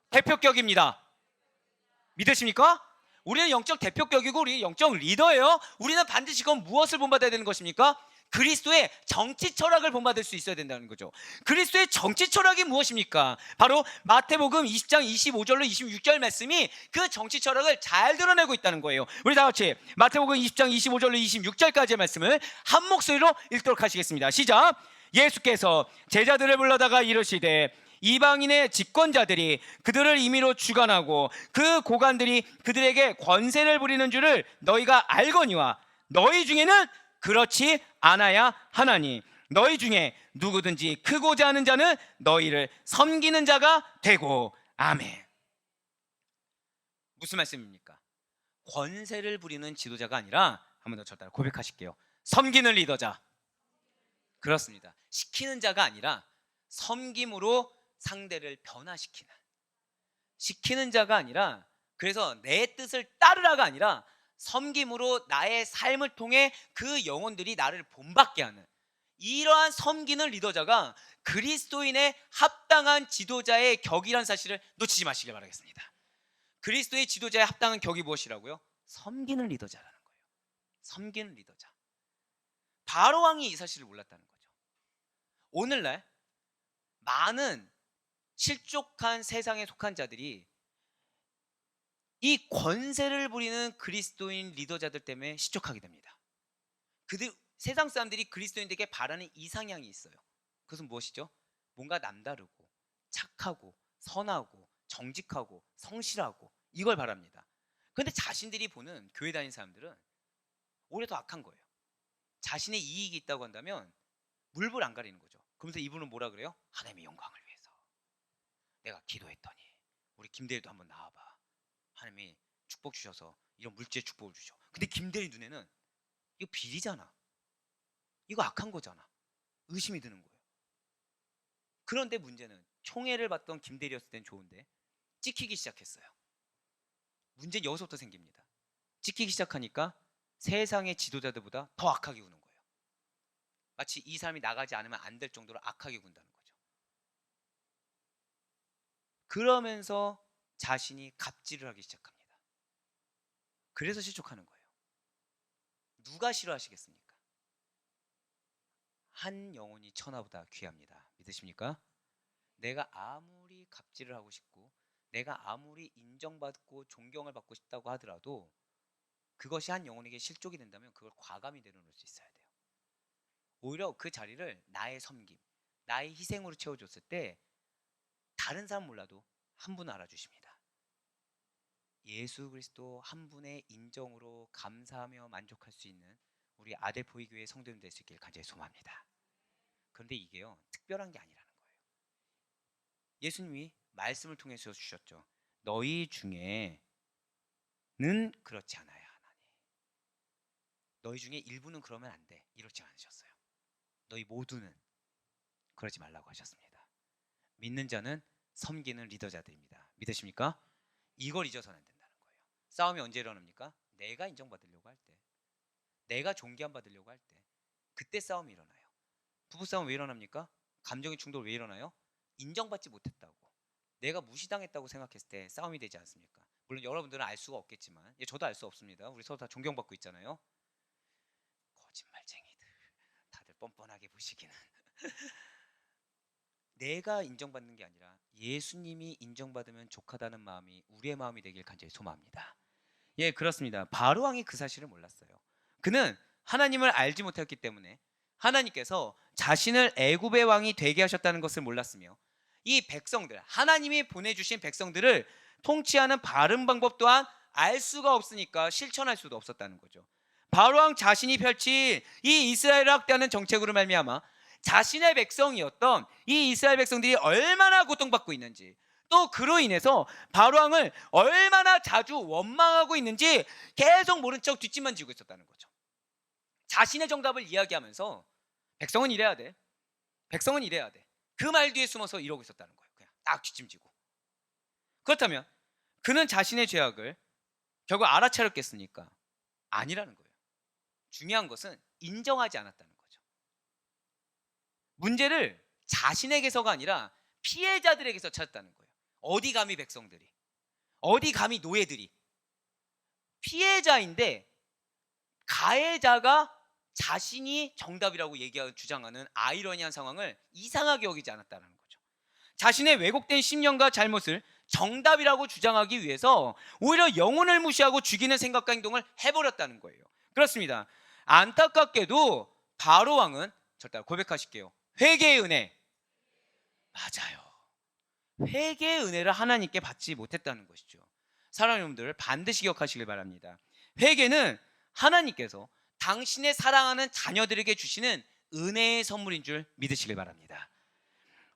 [SPEAKER 1] 대표격입니다. 믿으십니까? 우리는 영적 대표격이고 우리 영적 리더예요. 우리는 반드시 그건 무엇을 본받아야 되는 것입니까? 그리스도의 정치 철학을 본받을 수 있어야 된다는 거죠. 그리스도의 정치 철학이 무엇입니까? 바로 마태복음 20장 25절로 26절 말씀이 그 정치 철학을 잘 드러내고 있다는 거예요. 우리 다 같이 마태복음 20장 25절로 26절까지의 말씀을 한 목소리로 읽도록 하시겠습니다. 시작. 예수께서 제자들을 불러다가 이르시되 이방인의 집권자들이 그들을 임의로 주관하고 그 고관들이 그들에게 권세를 부리는 줄을 너희가 알거니와 너희 중에는 그렇지 않아야 하나니 너희 중에 누구든지 크고자 하는 자는 너희를 섬기는 자가 되고. 아멘. 무슨 말씀입니까? 권세를 부리는 지도자가 아니라, 한 번 더 저 따라 고백하실게요. 섬기는 리더자. 그렇습니다. 시키는 자가 아니라 섬김으로 상대를 변화시키는, 시키는 자가 아니라, 그래서 내 뜻을 따르라가 아니라 섬김으로 나의 삶을 통해 그 영혼들이 나를 본받게 하는 이러한 섬기는 리더자가 그리스도인의 합당한 지도자의 격이란 사실을 놓치지 마시길 바라겠습니다. 그리스도의 지도자의 합당한 격이 무엇이라고요? 섬기는 리더자라는 거예요. 섬기는 리더자. 바로 왕이 이 사실을 몰랐다는 거죠. 오늘날 많은 실족한 세상에 속한 자들이 이 권세를 부리는 그리스도인 리더자들 때문에 실족하게 됩니다. 그들, 세상 사람들이 그리스도인들에게 바라는 이상향이 있어요. 그것은 무엇이죠? 뭔가 남다르고 착하고 선하고 정직하고 성실하고 이걸 바랍니다. 그런데 자신들이 보는 교회 다니는 사람들은 오히려 더 악한 거예요. 자신의 이익이 있다고 한다면 물불 안 가리는 거죠. 그러면서 이분은 뭐라 그래요? 하나님의 영광을 위해서 내가 기도했더니 우리 김대리도 한번 나와봐, 하나님이 축복 주셔서 이런 물질의 축복을 주셔. 근데 김대리 눈에는 이거 비리잖아, 이거 악한 거잖아, 의심이 드는 거예요. 그런데 문제는 총애를 받던 김대리였을 땐 좋은데 찍히기 시작했어요. 문제는 여기서부터 생깁니다. 찍히기 시작하니까 세상의 지도자들보다 더 악하게 구는 거예요. 마치 이 사람이 나가지 않으면 안 될 정도로 악하게 군다는 거죠. 그러면서 자신이 갑질을 하기 시작합니다. 그래서 실족하는 거예요. 누가 싫어하시겠습니까? 한 영혼이 천하보다 귀합니다. 믿으십니까? 내가 아무리 갑질을 하고 싶고 내가 아무리 인정받고 존경을 받고 싶다고 하더라도 그것이 한 영혼에게 실족이 된다면 그걸 과감히 내려놓을 수 있어야 돼요. 오히려 그 자리를 나의 섬김, 나의 희생으로 채워줬을 때 다른 사람 몰라도 한 분은 알아주십니다. 예수 그리스도 한 분의 인정으로 감사하며 만족할 수 있는 우리 아델포이 교회 성도님 될 수 있기를 간절히 소망합니다. 그런데 이게요, 특별한 게 아니라는 거예요. 예수님이 말씀을 통해서 주셨죠. 너희 중에는 그렇지 않아야 하나니. 너희 중에 일부는 그러면 안 돼, 이렇지 않으셨어요. 너희 모두는 그러지 말라고 하셨습니다. 믿는 자는 섬기는 리더자들입니다. 믿으십니까? 이걸 잊어서는 안 된다는 거예요. 싸움이 언제 일어납니까? 내가 인정받으려고 할 때, 내가 존귀함 받으려고 할 때, 그때 싸움이 일어나요. 부부싸움 왜 일어납니까? 감정의 충돌 왜 일어나요? 인정받지 못했다고, 내가 무시당했다고 생각했을 때 싸움이 되지 않습니까? 물론 여러분들은 알 수가 없겠지만, 저도 알 수 없습니다. 우리 서로 다 존경받고 있잖아요. 거짓말쟁이들, 다들 뻔뻔하게 보시기는 내가 인정받는 게 아니라 예수님이 인정받으면 족하다는 마음이 우리의 마음이 되길 간절히 소망합니다. 예, 그렇습니다. 바로왕이 그 사실을 몰랐어요. 그는 하나님을 알지 못했기 때문에 하나님께서 자신을 애굽의 왕이 되게 하셨다는 것을 몰랐으며, 이 백성들, 하나님이 보내주신 백성들을 통치하는 바른 방법 또한 알 수가 없으니까 실천할 수도 없었다는 거죠. 바로 왕 자신이 펼친 이 이스라엘을 학대하는 정책으로 말미암아 자신의 백성이었던 이 이스라엘 백성들이 얼마나 고통받고 있는지, 또 그로 인해서 바로 왕을 얼마나 자주 원망하고 있는지 계속 모른 척 뒷짐만 지고 있었다는 거죠. 자신의 정답을 이야기하면서 백성은 이래야 돼, 백성은 이래야 돼, 그 말 뒤에 숨어서 이러고 있었다는 거예요. 그냥 딱 뒷짐지고. 그렇다면 그는 자신의 죄악을 결국 알아차렸겠습니까? 아니라는 거예요. 중요한 것은 인정하지 않았다는 거죠. 문제를 자신에게서가 아니라 피해자들에게서 찾았다는 거예요. 어디 감히 백성들이, 어디 감히 노예들이, 피해자인데 가해자가 자신이 정답이라고 주장하는 아이러니한 상황을 이상하게 여기지 않았다는 거죠. 자신의 왜곡된 신념과 잘못을 정답이라고 주장하기 위해서 오히려 영혼을 무시하고 죽이는 생각과 행동을 해버렸다는 거예요. 그렇습니다. 안타깝게도 바로 왕은, 저 따라 고백하실게요, 회개의 은혜, 맞아요, 회개의 은혜를 하나님께 받지 못했다는 것이죠. 사랑하는 여러분들, 반드시 기억하시길 바랍니다. 회개는 하나님께서 당신의 사랑하는 자녀들에게 주시는 은혜의 선물인 줄 믿으시길 바랍니다.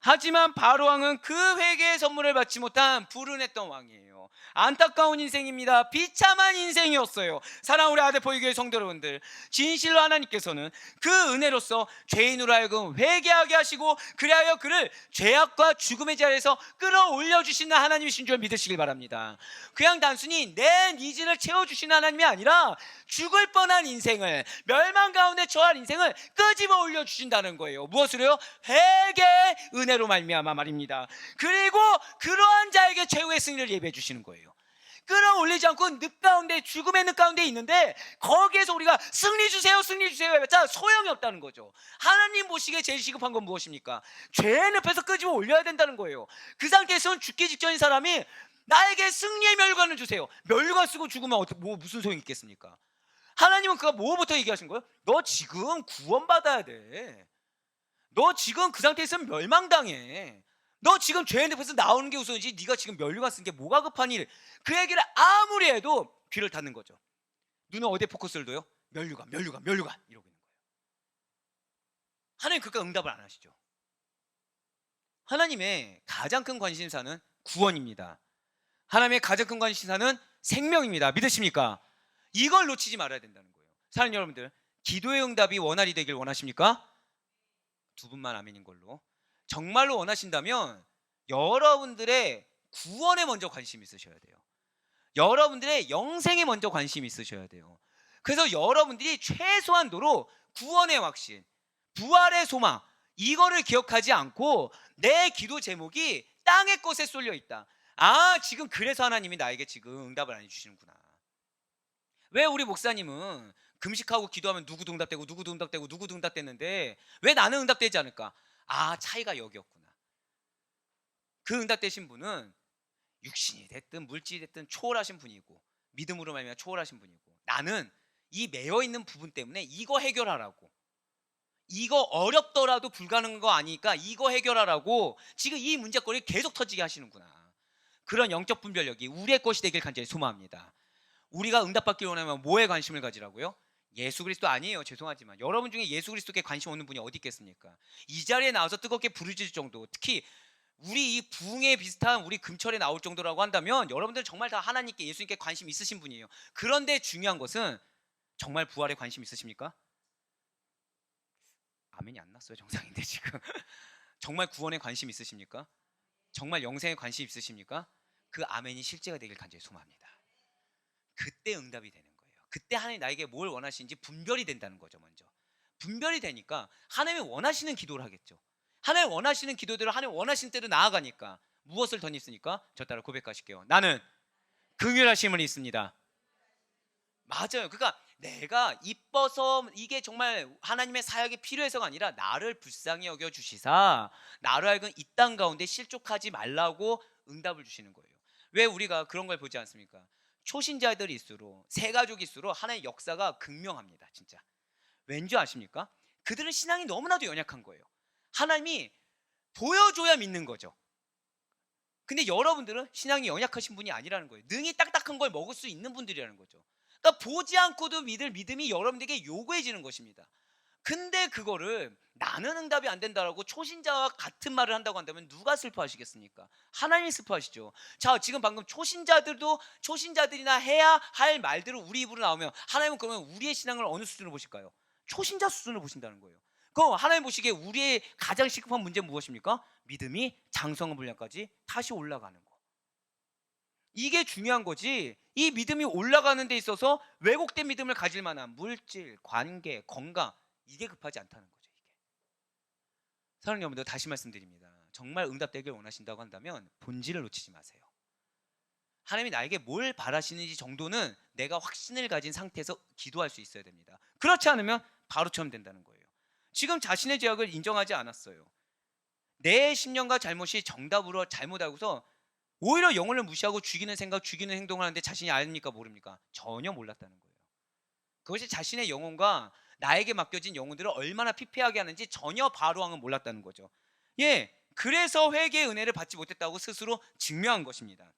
[SPEAKER 1] 하지만 바로 왕은 그 회개의 선물을 받지 못한 불운했던 왕이에요. 안타까운 인생입니다. 비참한 인생이었어요. 사랑하는 우리 아데포유교회 성도 여러분들, 진실로 하나님께서는 그 은혜로서 죄인으로 하여금 회개하게 하시고 그리하여 그를 죄악과 죽음의 자리에서 끌어올려 주시는 하나님이신 줄 믿으시길 바랍니다. 그냥 단순히 내 니즈를 채워주시는 하나님이 아니라 죽을 뻔한 인생을, 멸망 가운데 처할 인생을 끄집어 올려주신다는 거예요. 무엇으로요? 회개의 은혜로 말미암아 말입니다. 그리고 그러한 자에게 최후의 승리를 예비해 주시는 거예요. 끌어올리지 않고 늪 가운데, 죽음의 늪 가운데 있는데 거기에서 우리가 승리 주세요, 승리 주세요 해봤자 소용이 없다는 거죠. 하나님 보시기에 제일 시급한 건 무엇입니까? 죄의 늪에서 끄집어 올려야 된다는 거예요. 그 상태에서는 죽기 직전인 사람이 나에게 승리의 멸관을 주세요. 멸관 쓰고 죽으면 무슨 소용이 있겠습니까? 하나님은 그가 뭐부터 얘기하신 거예요? 너 지금 구원받아야 돼. 너 지금 그 상태에 있으면 멸망당해. 너 지금 죄의 늪에서 나오는 게 우선이지 네가 지금 멸류관 쓴 게 뭐가 급한 일. 그 얘기를 아무리 해도 귀를 닫는 거죠. 눈은 어디에 포커스를 둬요? 멸류관 이러고 있는 거예요. 하나님 그가 응답을 안 하시죠. 하나님의 가장 큰 관심사는 구원입니다. 하나님의 가장 큰 관심사는 생명입니다. 믿으십니까? 이걸 놓치지 말아야 된다는 거예요. 사랑하는 여러분들, 기도의 응답이 원활히 되길 원하십니까? 두 분만 아멘인 걸로. 정말로 원하신다면 여러분들의 구원에 먼저 관심이 있으셔야 돼요. 여러분들의 영생에 먼저 관심이 있으셔야 돼요. 그래서 여러분들이 최소한도로 구원의 확신, 부활의 소망, 이거를 기억하지 않고 내 기도 제목이 땅의 것에 쏠려 있다. 아, 지금 그래서 하나님이 나에게 지금 응답을 안 해주시는구나. 왜 우리 목사님은 금식하고 기도하면 누구도 응답되고 누구도 응답되고 누구도 응답됐는데 왜 나는 응답되지 않을까? 아, 차이가 여기였구나. 그 응답되신 분은 육신이 됐든 물질이 됐든 초월하신 분이고 믿음으로 말미암아 초월하신 분이고, 나는 이 매여있는 부분 때문에 이거 해결하라고, 이거 어렵더라도 불가능한 거 아니니까 이거 해결하라고 지금 이 문제거리 계속 터지게 하시는구나. 그런 영적 분별력이 우리의 것이 되길 간절히 소망합니다. 우리가 응답받기 원하면 뭐에 관심을 가지라고요? 예수 그리스도 아니에요. 죄송하지만 여러분 중에 예수 그리스도께 관심 없는 분이 어디 있겠습니까? 이 자리에 나와서 뜨겁게 부르짖을 정도, 특히 우리 이 부흥에 비슷한 우리 금철에 나올 정도라고 한다면 여러분들은 정말 다 하나님께, 예수님께 관심 있으신 분이에요. 그런데 중요한 것은 정말 부활에 관심 있으십니까? 아멘이 안 났어요. 정상인데 지금. 정말 구원에 관심 있으십니까? 정말 영생에 관심 있으십니까? 그 아멘이 실제가 되길 간절히 소망합니다. 그때 응답이 되는 거예요. 그때 하나님이 나에게 뭘 원하시는지 분별이 된다는 거죠. 먼저 분별이 되니까 하나님이 원하시는 기도를 하겠죠. 하나님 원하시는 기도대로 하나님 원하시는 대로 나아가니까 무엇을 덧입습니까? 저 따라 고백하실게요. 나는 긍휼하심을 입습니다. 맞아요. 그러니까 내가 이뻐서 이게 정말 하나님의 사역이 필요해서가 아니라 나를 불쌍히 여겨 주시사 나로 하여금 이 땅 가운데 실족하지 말라고 응답을 주시는 거예요. 왜 우리가 그런 걸 보지 않습니까? 초신자들일수록, 새 가족일수록 하나님의 역사가 극명합니다. 진짜. 왠지 아십니까? 그들은 신앙이 너무나도 연약한 거예요. 하나님이 보여줘야 믿는 거죠. 근데 여러분들은 신앙이 연약하신 분이 아니라는 거예요. 능히 딱딱한 걸 먹을 수 있는 분들이라는 거죠. 그러니까 보지 않고도 믿을 믿음이 여러분들에게 요구해지는 것입니다. 근데 그거를 나는 응답이 안 된다라고 초신자와 같은 말을 한다고 한다면 누가 슬퍼하시겠습니까? 하나님이 슬퍼하시죠. 자, 지금 방금 초신자들도 초신자들이나 해야 할 말들을 우리 입으로 나오면 하나님은 그러면 우리의 신앙을 어느 수준으로 보실까요? 초신자 수준으로 보신다는 거예요. 그럼 하나님 보시기에 우리의 가장 시급한 문제는 무엇입니까? 믿음이 장성한 분량까지 다시 올라가는 거. 이게 중요한 거지. 이 믿음이 올라가는 데 있어서 왜곡된 믿음을 가질 만한 물질, 관계, 건강, 이게 급하지 않다는 거죠. 이게. 사랑하는 여러분들, 다시 말씀드립니다. 정말 응답되길 원하신다고 한다면 본질을 놓치지 마세요. 하나님이 나에게 뭘 바라시는지 정도는 내가 확신을 가진 상태에서 기도할 수 있어야 됩니다. 그렇지 않으면 바로 처음 된다는 거예요. 지금 자신의 죄악을 인정하지 않았어요. 내 심령과 잘못이 정답으로 잘못 알고서 오히려 영혼을 무시하고 죽이는 생각, 죽이는 행동을 하는데 자신이 압니까 모릅니까? 전혀 몰랐다는 거예요. 그것이 자신의 영혼과 나에게 맡겨진 영혼들을 얼마나 피폐하게 하는지 전혀 바로왕은 몰랐다는 거죠. 예, 그래서 회개의 은혜를 받지 못했다고 스스로 증명한 것입니다.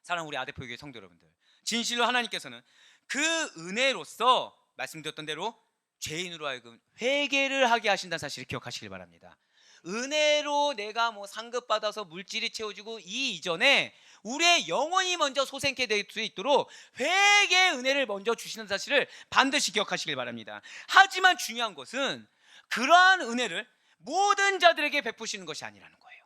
[SPEAKER 1] 사랑하는 우리 아대표교회 성도 여러분들, 진실로 하나님께서는 그 은혜로서 말씀드렸던 대로 죄인으로 하여금 회개를 하게 하신다는 사실을 기억하시길 바랍니다. 은혜로 내가 뭐 상급받아서 물질이 채워지고 이 이전에 우리의 영혼이 먼저 소생케 될 수 있도록 회개의 은혜를 먼저 주시는 사실을 반드시 기억하시길 바랍니다. 하지만 중요한 것은 그러한 은혜를 모든 자들에게 베푸시는 것이 아니라는 거예요.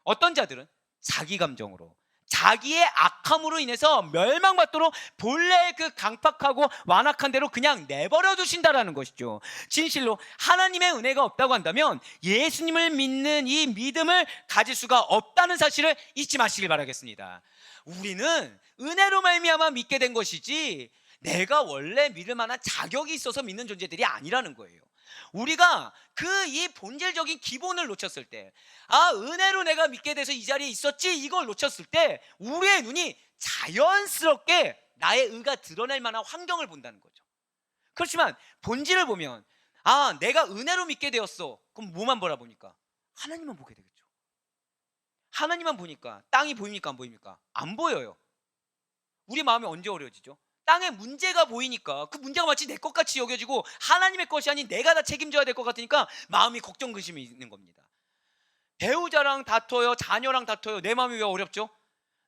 [SPEAKER 1] 어떤 자들은 자기 감정으로, 자기의 악함으로 인해서 멸망받도록 본래의 그 강팍하고 완악한 대로 그냥 내버려 두신다라는 것이죠. 진실로 하나님의 은혜가 없다고 한다면 예수님을 믿는 이 믿음을 가질 수가 없다는 사실을 잊지 마시길 바라겠습니다. 우리는 은혜로 말미암아 믿게 된 것이지 내가 원래 믿을 만한 자격이 있어서 믿는 존재들이 아니라는 거예요. 우리가 그 이 본질적인 기본을 놓쳤을 때, 아, 은혜로 내가 믿게 돼서 이 자리에 있었지, 이걸 놓쳤을 때 우리의 눈이 자연스럽게 나의 의가 드러날 만한 환경을 본다는 거죠. 그렇지만 본질을 보면, 아, 내가 은혜로 믿게 되었어. 그럼 뭐만 바라보니까? 하나님만 보게 되겠죠. 하나님만 보니까 땅이 보입니까 안 보입니까? 안 보여요. 우리 마음이 언제 어려워지죠? 땅에 문제가 보이니까 그 문제가 마치 내 것 같이 여겨지고 하나님의 것이 아닌 내가 다 책임져야 될 것 같으니까 마음이 걱정 근심이 있는 겁니다. 배우자랑 다퉈요, 자녀랑 다퉈요. 내 마음이 왜 어렵죠?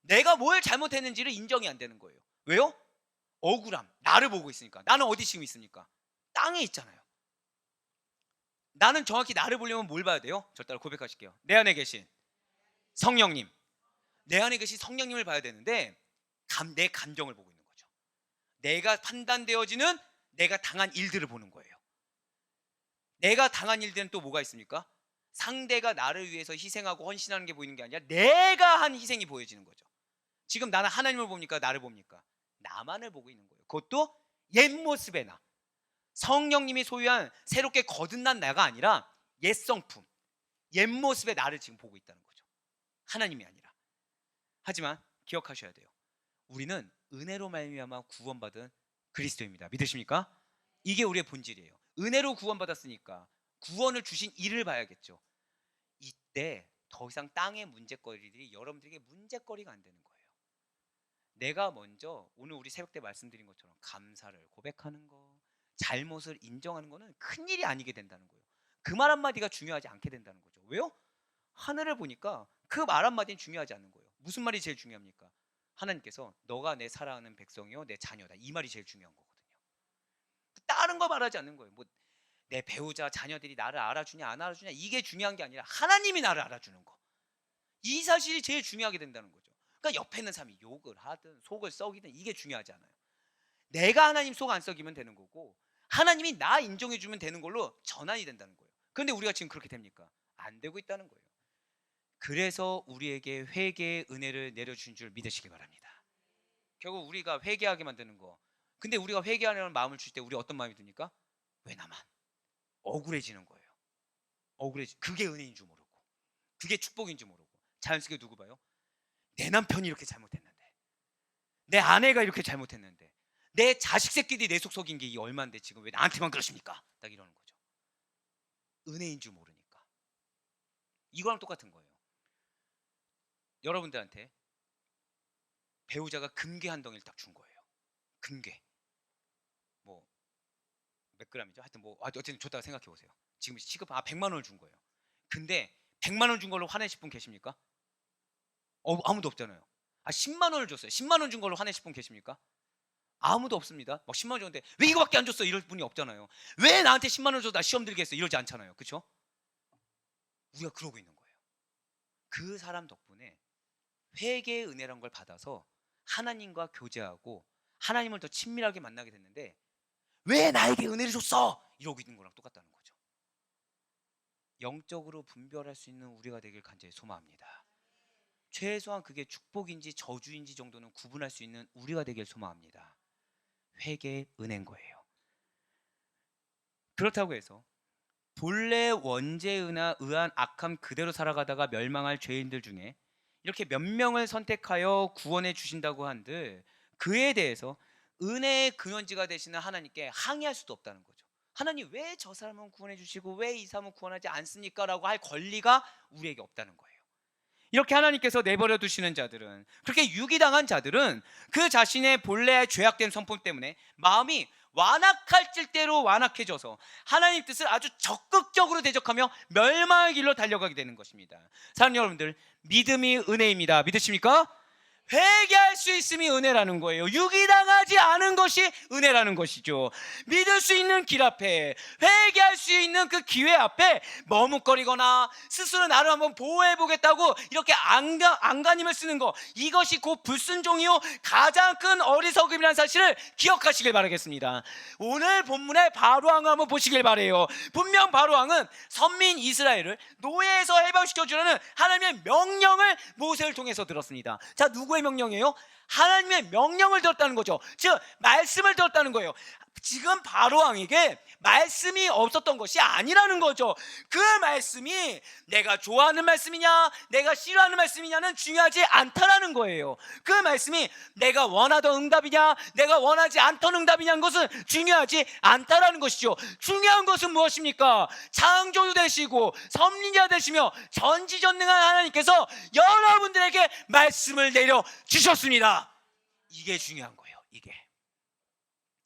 [SPEAKER 1] 내가 뭘 잘못했는지를 인정이 안 되는 거예요. 왜요? 억울함. 나를 보고 있으니까. 나는 어디 지금 있습니까? 땅에 있잖아요. 나는 정확히 나를 보려면 뭘 봐야 돼요? 저 따라 고백하실게요. 내 안에 계신 성령님, 내 안에 계신 성령님을 봐야 되는데 내 감정을 보고 있는 거죠. 내가 판단되어지는 내가 당한 일들을 보는 거예요. 내가 당한 일들은 또 뭐가 있습니까? 상대가 나를 위해서 희생하고 헌신하는 게 보이는 게 아니라 내가 한 희생이 보여지는 거죠. 지금 나는 하나님을 봅니까? 나를 봅니까? 나만을 보고 있는 거예요. 그것도 옛 모습의 나. 성령님이 소유한 새롭게 거듭난 나가 아니라 옛 성품, 옛 모습의 나를 지금 보고 있다는 거죠. 하나님이 아니라. 하지만 기억하셔야 돼요. 우리는 은혜로 말미암아 구원받은 그리스도입니다. 믿으십니까? 이게 우리의 본질이에요. 은혜로 구원받았으니까 구원을 주신 이를 봐야겠죠. 이때 더 이상 땅의 문제거리들이 여러분들에게 문제거리가 안 되는 거예요. 내가 먼저 오늘 우리 새벽 때 말씀드린 것처럼 감사를 고백하는 거, 잘못을 인정하는 거는 큰일이 아니게 된다는 거예요. 그 말 한마디가 중요하지 않게 된다는 거죠. 왜요? 하늘을 보니까 그 말 한마디는 중요하지 않는 거예요. 무슨 말이 제일 중요합니까? 하나님께서 너가 내 사랑하는 백성이요 내 자녀다, 이 말이 제일 중요한 거거든요. 다른 거 말하지 않는 거예요. 뭐 내 배우자 자녀들이 나를 알아주냐 안 알아주냐 이게 중요한 게 아니라 하나님이 나를 알아주는 거, 이 사실이 제일 중요하게 된다는 거죠. 그러니까 옆에 있는 사람이 욕을 하든 속을 썩이든 이게 중요하지 않아요. 내가 하나님 속 안 썩이면 되는 거고 하나님이 나 인정해 주면 되는 걸로 전환이 된다는 거예요. 그런데 우리가 지금 그렇게 됩니까? 안 되고 있다는 거예요. 그래서 우리에게 회개의 은혜를 내려주신 줄 믿으시기 바랍니다. 결국 우리가 회개하게 만드는 거, 근데 우리가 회개하려는 마음을 줄 때 우리 어떤 마음이 듭니까? 왜 나만? 억울해지는 거예요. 그게 은혜인 줄 모르고, 그게 축복인 줄 모르고 자연스럽게 누구 봐요? 내 남편이 이렇게 잘못했는데, 내 아내가 이렇게 잘못했는데, 내 자식 새끼들이 내 속 속인 게 이게 얼마인데 지금 왜 나한테만 그러십니까? 딱 이러는 거죠. 은혜인 줄 모르니까. 이거랑 똑같은 거예요. 여러분들한테 배우자가 금괴 한 덩이를 딱 준 거예요. 금괴. 뭐 몇 그램이죠? 하여튼 뭐 어쨌든 줬다고 생각해 보세요. 지금 시급 100만 원을 준 거예요. 근데 100만 원 준 걸로 화내실 분 계십니까? 아무도 없잖아요. 10만 원을 줬어요. 10만 원 준 걸로 화내실 분 계십니까? 아무도 없습니다. 막 10만 원 줬는데 왜 이거밖에 안 줬어? 이럴 분이 없잖아요. 왜 나한테 10만 원 줘서 나 시험 들게 했어? 이러지 않잖아요. 그렇죠? 우리가 그러고 있는 거예요. 그 사람 덕분에 회개의 은혜란 걸 받아서 하나님과 교제하고 하나님을 더 친밀하게 만나게 됐는데 왜 나에게 은혜를 줬어? 이러고 있는 거랑 똑같다는 거죠. 영적으로 분별할 수 있는 우리가 되길 간절히 소망합니다. 최소한 그게 축복인지 저주인지 정도는 구분할 수 있는 우리가 되길 소망합니다. 회개의 은혜인 거예요. 그렇다고 해서 본래 원죄에 의한 악함 그대로 살아가다가 멸망할 죄인들 중에 이렇게 몇 명을 선택하여 구원해 주신다고 한들 그에 대해서 은혜의 근원지가 되시는 하나님께 항의할 수도 없다는 거죠. 하나님 왜 저 사람은 구원해 주시고 왜 이 사람은 구원하지 않습니까? 라고 할 권리가 우리에게 없다는 거예요. 이렇게 하나님께서 내버려 두시는 자들은, 그렇게 유기당한 자들은 그 자신의 본래의 죄악된 성품 때문에 마음이 완악할 찔대로 완악해져서 하나님 뜻을 아주 적극적으로 대적하며 멸망의 길로 달려가게 되는 것입니다. 사랑하는 여러분들, 믿음이 은혜입니다. 믿으십니까? 회개할 수 있음이 은혜라는 거예요. 유기당하지 않은 것이 은혜라는 것이죠. 믿을 수 있는 길 앞에, 회개할 수 있는 그 기회 앞에 머뭇거리거나 스스로 나를 한번 보호해보겠다고 이렇게 안간힘을 쓰는 것, 이것이 곧 불순종이요 가장 큰 어리석음이라는 사실을 기억하시길 바라겠습니다. 오늘 본문의 바로왕을 한번 보시길 바라요. 분명 바로왕은 선민 이스라엘을 노예에서 해방시켜주려는 하나님의 명령을 모세를 통해서 들었습니다. 자, 누구의 명령이에요? 하나님의 명령을 들었다는 거죠. 즉 말씀을 들었다는 거예요. 지금 바로왕에게 말씀이 없었던 것이 아니라는 거죠. 그 말씀이 내가 좋아하는 말씀이냐 내가 싫어하는 말씀이냐는 중요하지 않다라는 거예요. 그 말씀이 내가 원하던 응답이냐 내가 원하지 않던 응답이냐는 것은 중요하지 않다라는 것이죠. 중요한 것은 무엇입니까? 창조주 되시고 섭리자 되시며 전지전능한 하나님께서 여러분들에게 말씀을 내려주셨습니다. 이게 중요한 거예요. 이게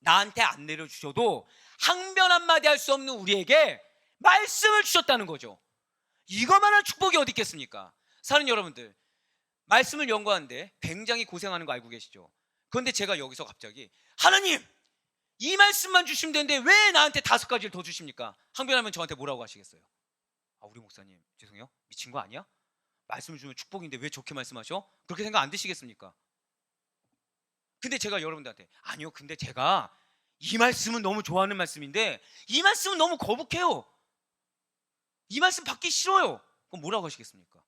[SPEAKER 1] 나한테 안 내려주셔도 항변 한마디 할 수 없는 우리에게 말씀을 주셨다는 거죠. 이거만한 축복이 어디 있겠습니까? 사는 여러분들, 말씀을 연구하는데 굉장히 고생하는 거 알고 계시죠? 그런데 제가 여기서 갑자기 하나님 이 말씀만 주시면 되는데 왜 나한테 5가지를 더 주십니까? 항변하면 저한테 뭐라고 하시겠어요? 우리 목사님 죄송해요, 미친 거 아니야? 말씀을 주면 축복인데 왜 좋게 말씀하셔? 그렇게 생각 안 드시겠습니까? 근데 제가 여러분들한테 아니요 근데 제가 이 말씀은 너무 좋아하는 말씀인데 이 말씀은 너무 거북해요, 이 말씀 받기 싫어요. 그럼 뭐라고 하시겠습니까?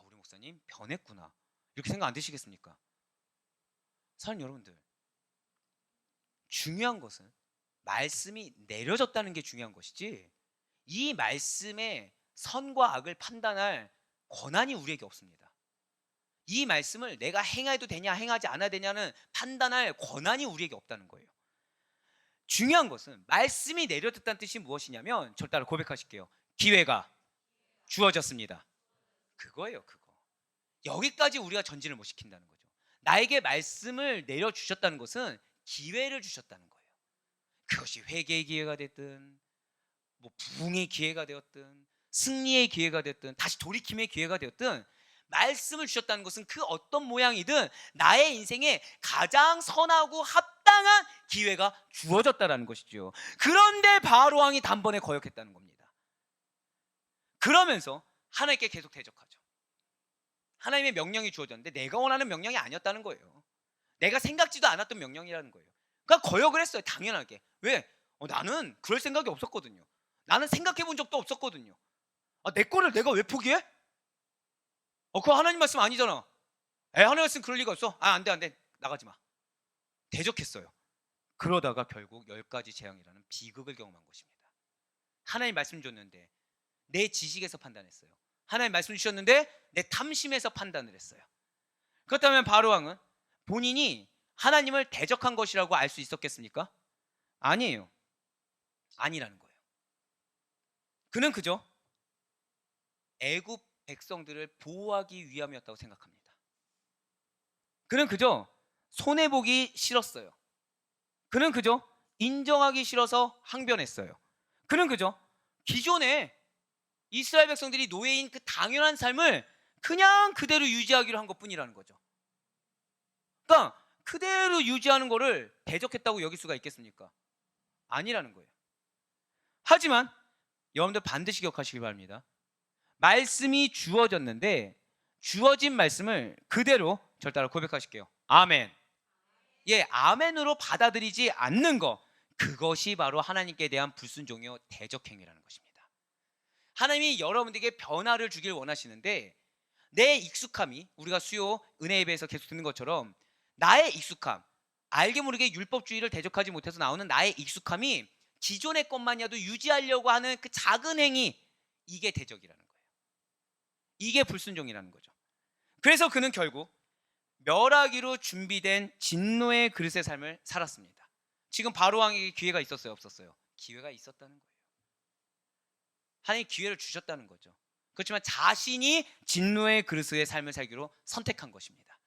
[SPEAKER 1] 우리 목사님 변했구나 이렇게 생각 안 드시겠습니까? 사랑하는 여러분들, 중요한 것은 말씀이 내려졌다는 게 중요한 것이지 이 말씀의 선과 악을 판단할 권한이 우리에게 없습니다. 이 말씀을 내가 행해도 되냐 행하지 않아야 되냐는 판단할 권한이 우리에게 없다는 거예요. 중요한 것은 말씀이 내려졌다는 뜻이 무엇이냐면 저를 따라 고백하실게요. 기회가 주어졌습니다. 그거예요. 그거. 여기까지 우리가 전진을 못 시킨다는 거죠. 나에게 말씀을 내려주셨다는 것은 기회를 주셨다는 거예요. 그것이 회개의 기회가 됐든 뭐 부흥의 기회가 되었든 승리의 기회가 됐든 다시 돌이킴의 기회가 되었든 말씀을 주셨다는 것은 그 어떤 모양이든 나의 인생에 가장 선하고 합당한 기회가 주어졌다는 것이죠. 그런데 바로왕이 단번에 거역했다는 겁니다. 그러면서 하나님께 계속 대적하죠. 하나님의 명령이 주어졌는데 내가 원하는 명령이 아니었다는 거예요. 내가 생각지도 않았던 명령이라는 거예요. 그러니까 거역을 했어요. 당연하게. 왜? 나는 그럴 생각이 없었거든요. 나는 생각해 본 적도 없었거든요. 내 거를 내가 왜 포기해? 그거 하나님 말씀 아니잖아. 하나님 말씀 그럴 리가 없어. 안 돼. 나가지 마. 대적했어요. 그러다가 결국 10가지 재앙이라는 비극을 경험한 것입니다. 하나님 말씀 줬는데 내 지식에서 판단했어요. 하나님 말씀 주셨는데 내 탐심에서 판단을 했어요. 그렇다면 바로왕은 본인이 하나님을 대적한 것이라고 알 수 있었겠습니까? 아니에요. 아니라는 거예요. 그는 그저 애굽 백성들을 보호하기 위함이었다고 생각합니다. 그는 그저 손해보기 싫었어요. 그는 그저 인정하기 싫어서 항변했어요. 그는 그저 기존에 이스라엘 백성들이 노예인 그 당연한 삶을 그냥 그대로 유지하기로 한 것뿐이라는 거죠. 그러니까 그대로 유지하는 거를 대적했다고 여길 수가 있겠습니까? 아니라는 거예요. 하지만 여러분들 반드시 기억하시기 바랍니다. 말씀이 주어졌는데 주어진 말씀을 그대로 절 따라 고백하실게요. 아멘. 예, 아멘으로 받아들이지 않는 거, 그것이 바로 하나님께 대한 불순종이요 대적행위라는 것입니다. 하나님이 여러분들에게 변화를 주길 원하시는데 내 익숙함이, 우리가 수요 은혜 예배에서 계속 듣는 것처럼 나의 익숙함, 알게 모르게 율법주의를 대적하지 못해서 나오는 나의 익숙함이 기존의 것만이라도 유지하려고 하는 그 작은 행위, 이게 대적이라는 거예요. 이게 불순종이라는 거죠. 그래서 그는 결국 멸하기로 준비된 진노의 그릇의 삶을 살았습니다. 지금 바로왕에게 기회가 있었어요, 없었어요? 기회가 있었다는 거예요. 하나님이 기회를 주셨다는 거죠. 그렇지만 자신이 진노의 그릇의 삶을 살기로 선택한 것입니다.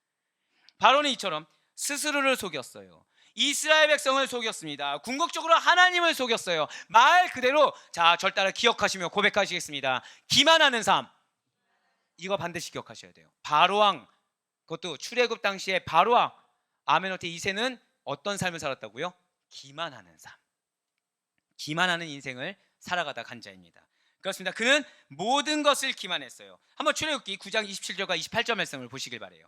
[SPEAKER 1] 바로는 이처럼 스스로를 속였어요. 이스라엘 백성을 속였습니다. 궁극적으로 하나님을 속였어요. 말 그대로, 자, 절 따라 기억하시며 고백하시겠습니다. 기만하는 삶, 이거 반드시 기억하셔야 돼요. 바로왕, 그것도 출애굽 당시에 바로왕 아멘호테 2세는 어떤 삶을 살았다고요? 기만하는 삶, 기만하는 인생을 살아가다 간 자입니다. 그렇습니다. 그는 모든 것을 기만했어요. 한번 출애굽기 9장 27절과 28절 말씀을 보시길 바라요.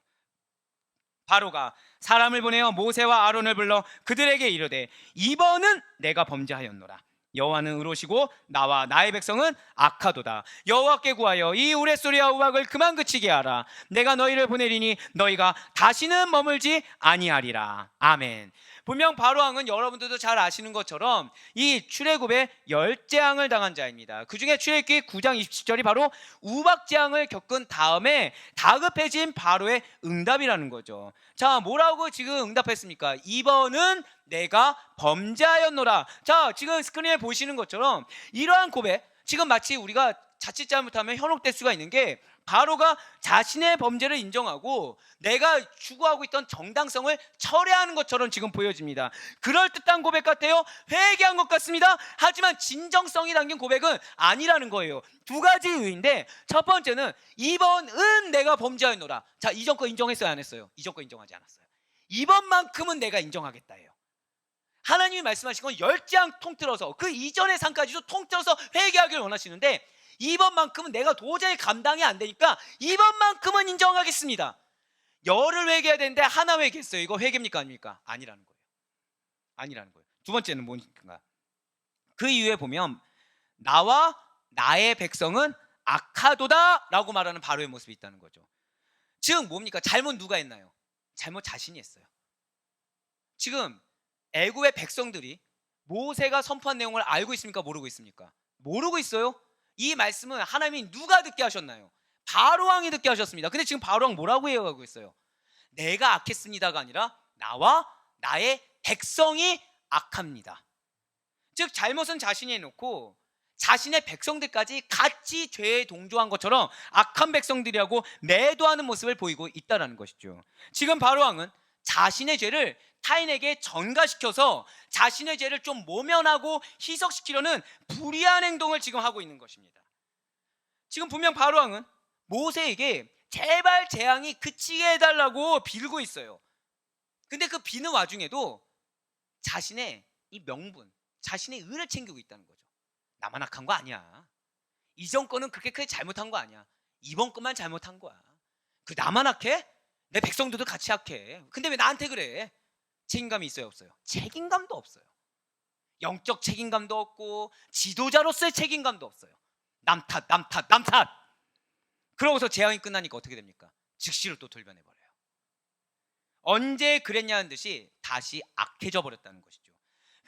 [SPEAKER 1] 바로가 사람을 보내어 모세와 아론을 불러 그들에게 이르되 이번은 내가 범죄하였노라. 여호와는 의로우시고 나와 나의 백성은 악하도다. 여호와께 구하여 이 우레소리와 우악을 그만 그치게 하라. 내가 너희를 보내리니 너희가 다시는 머물지 아니하리라. 아멘. 분명 바로왕은 여러분들도 잘 아시는 것처럼 이 출애굽의 열재앙을 당한 자입니다. 그 중에 출애굽기 9장 27절이 바로 우박재앙을 겪은 다음에 다급해진 바로의 응답이라는 거죠. 자, 뭐라고 지금 응답했습니까? 이번은 내가 범죄하였노라. 자, 지금 스크린에 보시는 것처럼 이러한 고백, 지금 마치 우리가 자칫 잘못하면 현혹될 수가 있는 게, 바로가 자신의 범죄를 인정하고 내가 추구하고 있던 정당성을 철회하는 것처럼 지금 보여집니다. 그럴듯한 고백 같아요. 회개한 것 같습니다. 하지만 진정성이 담긴 고백은 아니라는 거예요. 두 가지 이유인데, 첫 번째는 이번은 내가 범죄하였노라. 자, 이전 거 인정했어요, 안 했어요? 이전 거 인정하지 않았어요. 이번만큼은 내가 인정하겠다예요. 하나님이 말씀하신 건 열장 통틀어서 그 이전의 삶까지도 통틀어서 회개하기를 원하시는데, 이번만큼은 내가 도저히 감당이 안 되니까 이번만큼은 인정하겠습니다. 열을 회개해야 되는데 하나 회개했어요. 이거 회개입니까, 아닙니까? 아니라는 거예요. 아니라는 거예요. 두 번째는 뭔가, 그 이후에 보면 나와 나의 백성은 악하도다 라고 말하는 바로의 모습이 있다는 거죠. 즉 뭡니까? 잘못 누가 했나요? 잘못 자신이 했어요. 지금 애굽의 백성들이 모세가 선포한 내용을 알고 있습니까? 모르고 있습니까? 모르고 있어요. 이 말씀은 하나님이 누가 듣게 하셨나요? 바로왕이 듣게 하셨습니다. 근데 지금 바로왕 뭐라고 얘기하고 있어요? 내가 악했습니다가 아니라 나와 나의 백성이 악합니다. 즉 잘못은 자신이 해놓고 자신의 백성들까지 같이 죄에 동조한 것처럼 악한 백성들이라고 매도하는 모습을 보이고 있다는 것이죠. 지금 바로왕은 자신의 죄를 타인에게 전가시켜서 자신의 죄를 좀 모면하고 희석시키려는 불의한 행동을 지금 하고 있는 것입니다. 지금 분명 바로왕은 모세에게 제발 재앙이 그치게 해달라고 빌고 있어요. 근데 그 비는 와중에도 자신의 이 명분, 자신의 의를 챙기고 있다는 거죠. 나만 악한 거 아니야. 이전 거는 그렇게 크게 잘못한 거 아니야. 이번 것만 잘못한 거야. 그 나만 악해? 내 백성들도 같이 악해. 근데 왜 나한테 그래? 책임감이 있어요, 없어요? 책임감도 없어요. 영적 책임감도 없고 지도자로서의 책임감도 없어요. 남 탓. 그러고서 재앙이 끝나니까 어떻게 됩니까? 즉시로 또 돌변해버려요. 언제 그랬냐는 듯이 다시 악해져 버렸다는 것이죠.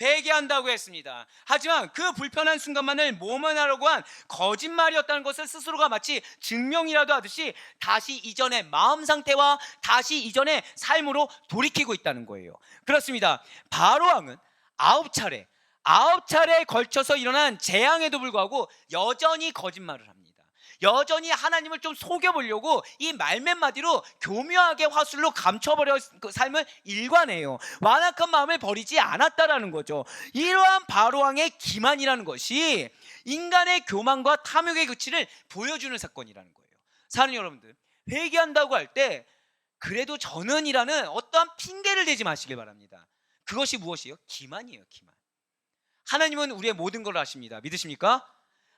[SPEAKER 1] 회개한다고 했습니다. 하지만 그 불편한 순간만을 모면하려고 한 거짓말이었다는 것을 스스로가 마치 증명이라도 하듯이 다시 이전의 마음 상태와 다시 이전의 삶으로 돌이키고 있다는 거예요. 그렇습니다. 바로왕은 9차례에 걸쳐서 일어난 재앙에도 불구하고 여전히 거짓말을 합니다. 여전히 하나님을 좀 속여보려고 이 말맨마디로 교묘하게 화술로 감춰버려 그 삶을 일관해요. 완악한 마음을 버리지 않았다라는 거죠. 이러한 바로왕의 기만이라는 것이 인간의 교만과 탐욕의 그치를 보여주는 사건이라는 거예요. 사는 여러분들, 회개한다고 할 때 그래도 저는이라는 어떠한 핑계를 대지 마시길 바랍니다. 그것이 무엇이에요? 기만이에요. 기만. 하나님은 우리의 모든 걸 아십니다. 믿으십니까?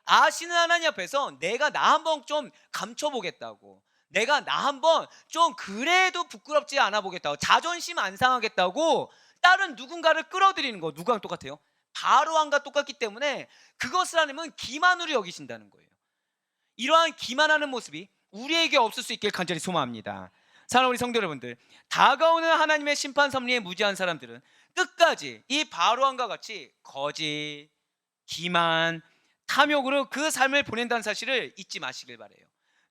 [SPEAKER 1] 아시는 하나님 앞에서 내가 나 한번 좀 감춰보겠다고, 내가 나 한번 좀 그래도 부끄럽지 않아 보겠다고, 자존심 안 상하겠다고 다른 누군가를 끌어들이는 거, 누구랑 똑같아요? 바로왕과 똑같기 때문에 그것을 하나님은 기만으로 여기신다는 거예요. 이러한 기만하는 모습이 우리에게 없을 수 있길 간절히 소망합니다. 사랑하는 우리 성도 여러분들, 다가오는 하나님의 심판 섭리에 무지한 사람들은 끝까지 이 바로왕과 같이 거짓, 기만, 탐욕으로 그 삶을 보낸다는 사실을 잊지 마시길 바라요.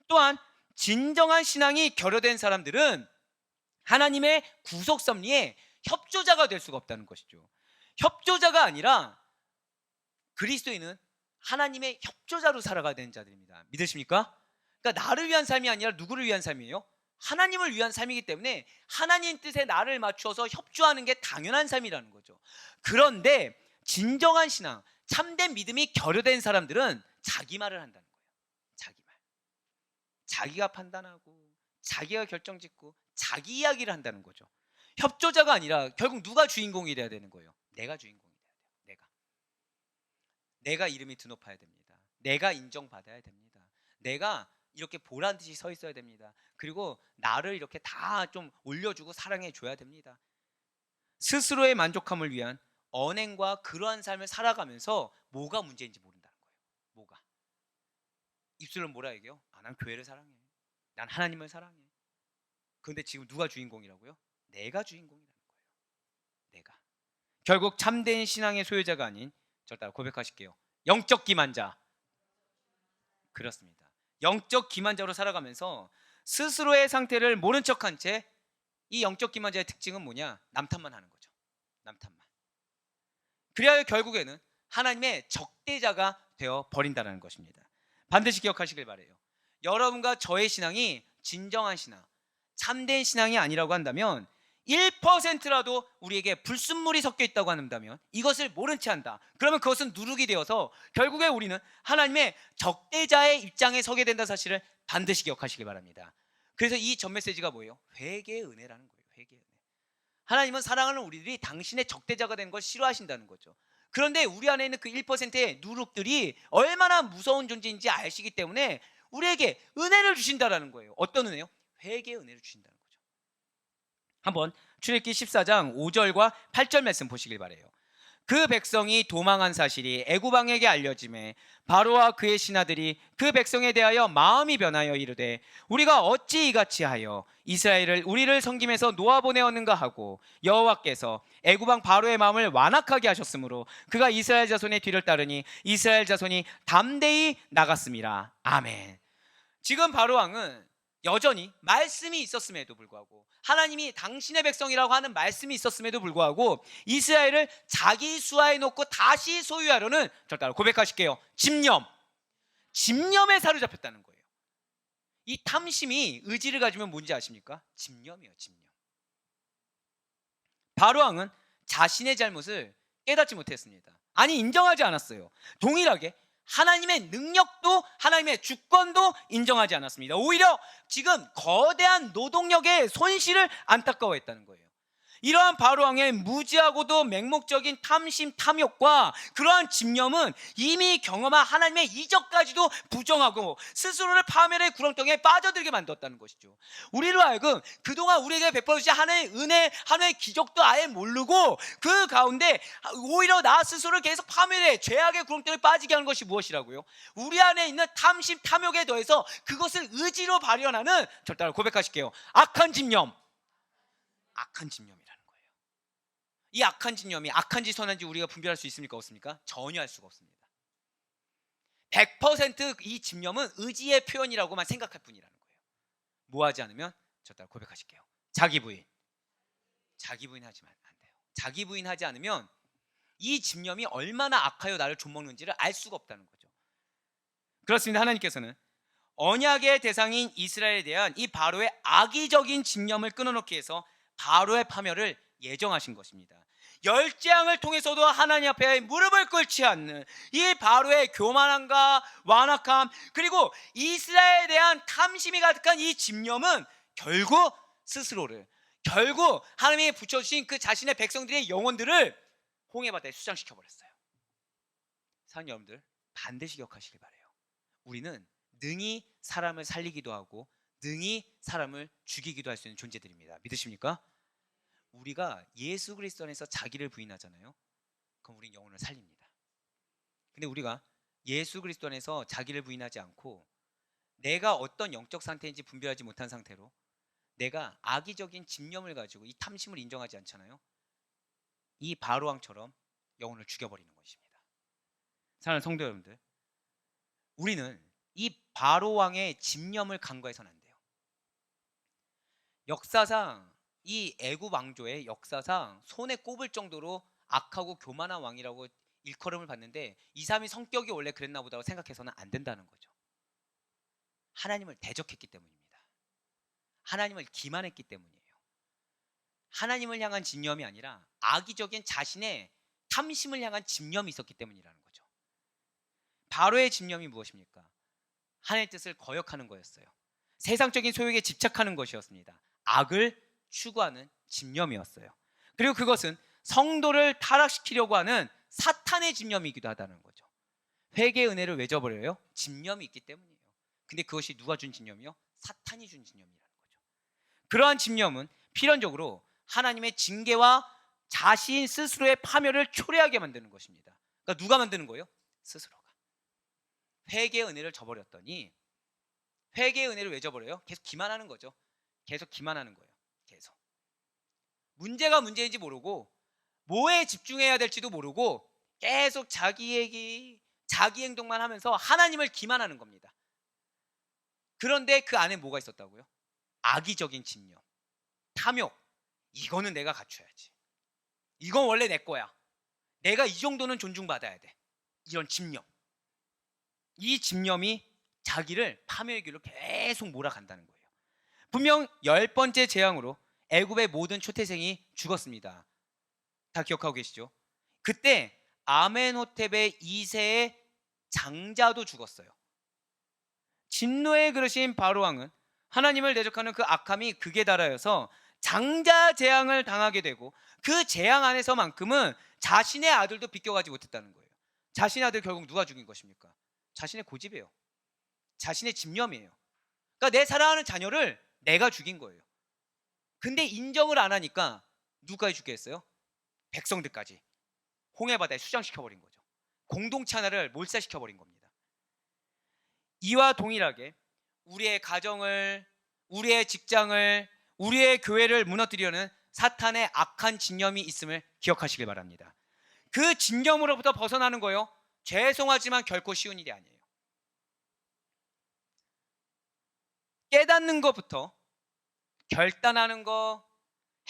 [SPEAKER 1] 또한 진정한 신앙이 결여된 사람들은 하나님의 구속 섭리에 협조자가 될 수가 없다는 것이죠. 협조자가 아니라 그리스도인은 하나님의 협조자로 살아가야 되는 자들입니다. 믿으십니까? 그러니까 나를 위한 삶이 아니라 누구를 위한 삶이에요? 하나님을 위한 삶이기 때문에 하나님 뜻에 나를 맞추어서 협조하는 게 당연한 삶이라는 거죠. 그런데 진정한 신앙, 참된 믿음이 결여된 사람들은 자기 말을 한다는 거예요. 자기 말. 자기가 판단하고 자기가 결정짓고 자기 이야기를 한다는 거죠. 협조자가 아니라 결국 누가 주인공이 돼야 되는 거예요? 내가 주인공이 돼야 돼요. 내가 이름이 드높아야 됩니다. 내가 인정받아야 됩니다. 내가 이렇게 보란 듯이 서 있어야 됩니다. 그리고 나를 이렇게 다 좀 올려주고 사랑해 줘야 됩니다. 스스로의 만족함을 위한 언행과 그러한 삶을 살아가면서 뭐가 문제인지 모른다는 거예요. 뭐가? 입술로 뭐라 얘기해요? 난 교회를 사랑해. 난 하나님을 사랑해. 그런데 지금 누가 주인공이라고요? 내가 주인공이라는 거예요. 내가. 결국 참된 신앙의 소유자가 아닌, 저 따라 고백하실게요. 영적 기만자. 그렇습니다. 영적 기만자로 살아가면서 스스로의 상태를 모른 척한 채, 이 영적 기만자의 특징은 뭐냐? 남탓만 하는 거죠. 남탓만. 그래야 결국에는 하나님의 적대자가 되어 버린다는 것입니다. 반드시 기억하시길 바라요. 여러분과 저의 신앙이 진정한 신앙, 참된 신앙이 아니라고 한다면 1%라도 우리에게 불순물이 섞여 있다고 한다면 이것을 모른 채 한다. 그러면 그것은 누룩이 되어서 결국에 우리는 하나님의 적대자의 입장에 서게 된다는 사실을 반드시 기억하시길 바랍니다. 그래서 이 전 메시지가 뭐예요? 회개의 은혜라는 거예요. 회개의 은혜. 하나님은 사랑하는 우리들이 당신의 적대자가 되는 걸 싫어하신다는 거죠. 그런데 우리 안에 있는 그 1%의 누룩들이 얼마나 무서운 존재인지 아시기 때문에 우리에게 은혜를 주신다는 거예요. 어떤 은혜요? 회개의 은혜를 주신다는 거죠. 한번 출애굽기 14장 5절과 8절 말씀 보시길 바라요. 그 백성이 도망한 사실이 애굽 왕에게 알려짐에 바로와 그의 신하들이 그 백성에 대하여 마음이 변하여 이르되 우리가 어찌 이같이 하여 이스라엘을 우리를 섬김에서 놓아보내었는가 하고 여호와께서 애굽 왕 바로의 마음을 완악하게 하셨으므로 그가 이스라엘 자손의 뒤를 따르니 이스라엘 자손이 담대히 나갔습니다. 아멘. 지금 바로 왕은 여전히 말씀이 있었음에도 불구하고, 하나님이 당신의 백성이라고 하는 말씀이 있었음에도 불구하고 이스라엘을 자기 수하에 놓고 다시 소유하려는, 저 따라 고백하실게요, 집념에 사로잡혔다는 거예요. 이 탐심이 의지를 가지면 뭔지 아십니까? 집념이에요. 집념. 바로왕은 자신의 잘못을 깨닫지 못했습니다. 아니, 인정하지 않았어요. 동일하게 하나님의 능력도 하나님의 주권도 인정하지 않았습니다. 오히려 지금 거대한 노동력의 손실을 안타까워했다는 거예요. 이러한 바로왕의 무지하고도 맹목적인 탐심, 탐욕과 그러한 집념은 이미 경험한 하나님의 이적까지도 부정하고 스스로를 파멸의 구렁텅이에 빠져들게 만들었다는 것이죠. 우리로 하여금 그동안 우리에게 베풀어주신 하나님의 은혜, 하나님의 기적도 아예 모르고 그 가운데 오히려 나 스스로를 계속 파멸해 죄악의 구렁텅이에 빠지게 하는 것이 무엇이라고요? 우리 안에 있는 탐심, 탐욕에 더해서 그것을 의지로 발현하는, 저 따라 고백하실게요, 악한 집념. 악한 집념이라는 거예요. 이 악한 집념이 악한지 선한지 우리가 분별할 수 있습니까? 없습니까? 전혀 할 수가 없습니다. 100%이 집념은 의지의 표현이라고만 생각할 뿐이라는 거예요. 뭐 하지 않으면, 저 따라 고백하실게요, 자기 부인 하지만 안 돼요. 자기 부인하지 않으면 이 집념이 얼마나 악하여 나를 좀먹는지를 알 수가 없다는 거죠. 그렇습니다. 하나님께서는 언약의 대상인 이스라엘에 대한 이 바로의 악의적인 집념을 끊어놓기 위해서 바로의 파멸을 예정하신 것입니다. 열재앙을 통해서도 하나님 앞에 무릎을 꿇지 않는 이 바로의 교만함과 완악함, 그리고 이스라엘에 대한 탐심이 가득한 이 집념은 결국 하나님이 붙여주신 그 자신의 백성들의 영혼들을 홍해바다에 수장시켜버렸어요. 사랑하는 여러분들, 반드시 기억하시길 바라요. 우리는 능히 사람을 살리기도 하고 능히 사람을 죽이기도 할 수 있는 존재들입니다. 믿으십니까? 우리가 예수 그리스도 안에서 자기를 부인하잖아요. 그럼 우리는 영혼을 살립니다. 근데 우리가 예수 그리스도 안에서 자기를 부인하지 않고 내가 어떤 영적 상태인지 분별하지 못한 상태로 내가 악의적인 집념을 가지고 이 탐심을 인정하지 않잖아요. 이 바로왕처럼 영혼을 죽여버리는 것입니다. 사랑하는 성도 여러분들, 우리는 이 바로왕의 집념을 간과해서는 안 돼요. 역사상 이 애굽 왕조의 역사상 손에 꼽을 정도로 악하고 교만한 왕이라고 일컬음을 받는데 이 사람이 성격이 원래 그랬나 보다고 생각해서는 안 된다는 거죠. 하나님을 대적했기 때문입니다. 하나님을 기만했기 때문이에요. 하나님을 향한 집념이 아니라 악의적인 자신의 탐심을 향한 집념이 있었기 때문이라는 거죠. 바로의 집념이 무엇입니까? 하나님의 뜻을 거역하는 거였어요. 세상적인 소욕에 집착하는 것이었습니다. 악을 추구하는 집념이었어요. 그리고 그것은 성도를 타락시키려고 하는 사탄의 집념이기도 하다는 거죠. 회개의 은혜를 왜 저버려요? 집념이 있기 때문이에요. 근데 그것이 누가 준 집념이요? 사탄이 준 집념이라는 거죠. 그러한 집념은 필연적으로 하나님의 징계와 자신 스스로의 파멸을 초래하게 만드는 것입니다. 그러니까 누가 만드는 거예요? 스스로가. 회개의 은혜를 저버렸더니 회개의 은혜를 왜 저버려요? 계속 기만하는 거죠. 계속 기만하는 거예요. 계속. 문제가 문제인지 모르고 뭐에 집중해야 될지도 모르고 계속 자기 얘기, 자기 행동만 하면서 하나님을 기만하는 겁니다. 그런데 그 안에 뭐가 있었다고요? 악의적인 집념, 탐욕. 이거는 내가 갖춰야지. 이건 원래 내 거야. 내가 이 정도는 존중받아야 돼. 이런 집념. 이 집념이 자기를 파멸의 길로 계속 몰아간다는 거예요. 분명 10번째 재앙으로 애굽의 모든 초태생이 죽었습니다. 다 기억하고 계시죠? 그때 아멘호텝의 2세의 장자도 죽었어요. 진노의 그릇인 바로왕은 하나님을 대적하는 그 악함이 극에 달하여서 장자 재앙을 당하게 되고 그 재앙 안에서만큼은 자신의 아들도 비껴가지 못했다는 거예요. 자신의 아들 결국 누가 죽인 것입니까? 자신의 고집이에요. 자신의 집념이에요. 그러니까 내 사랑하는 자녀를 내가 죽인 거예요. 근데 인정을 안 하니까 누가지 죽게 했어요? 백성들까지 홍해바다에 수장시켜버린 거죠. 공동체 하나를 몰살시켜버린 겁니다. 이와 동일하게 우리의 가정을, 우리의 직장을, 우리의 교회를 무너뜨리려는 사탄의 악한 집념이 있음을 기억하시길 바랍니다. 그 집념으로부터 벗어나는 거요, 죄송하지만 결코 쉬운 일이 아니에요. 깨닫는 것부터 결단하는 거,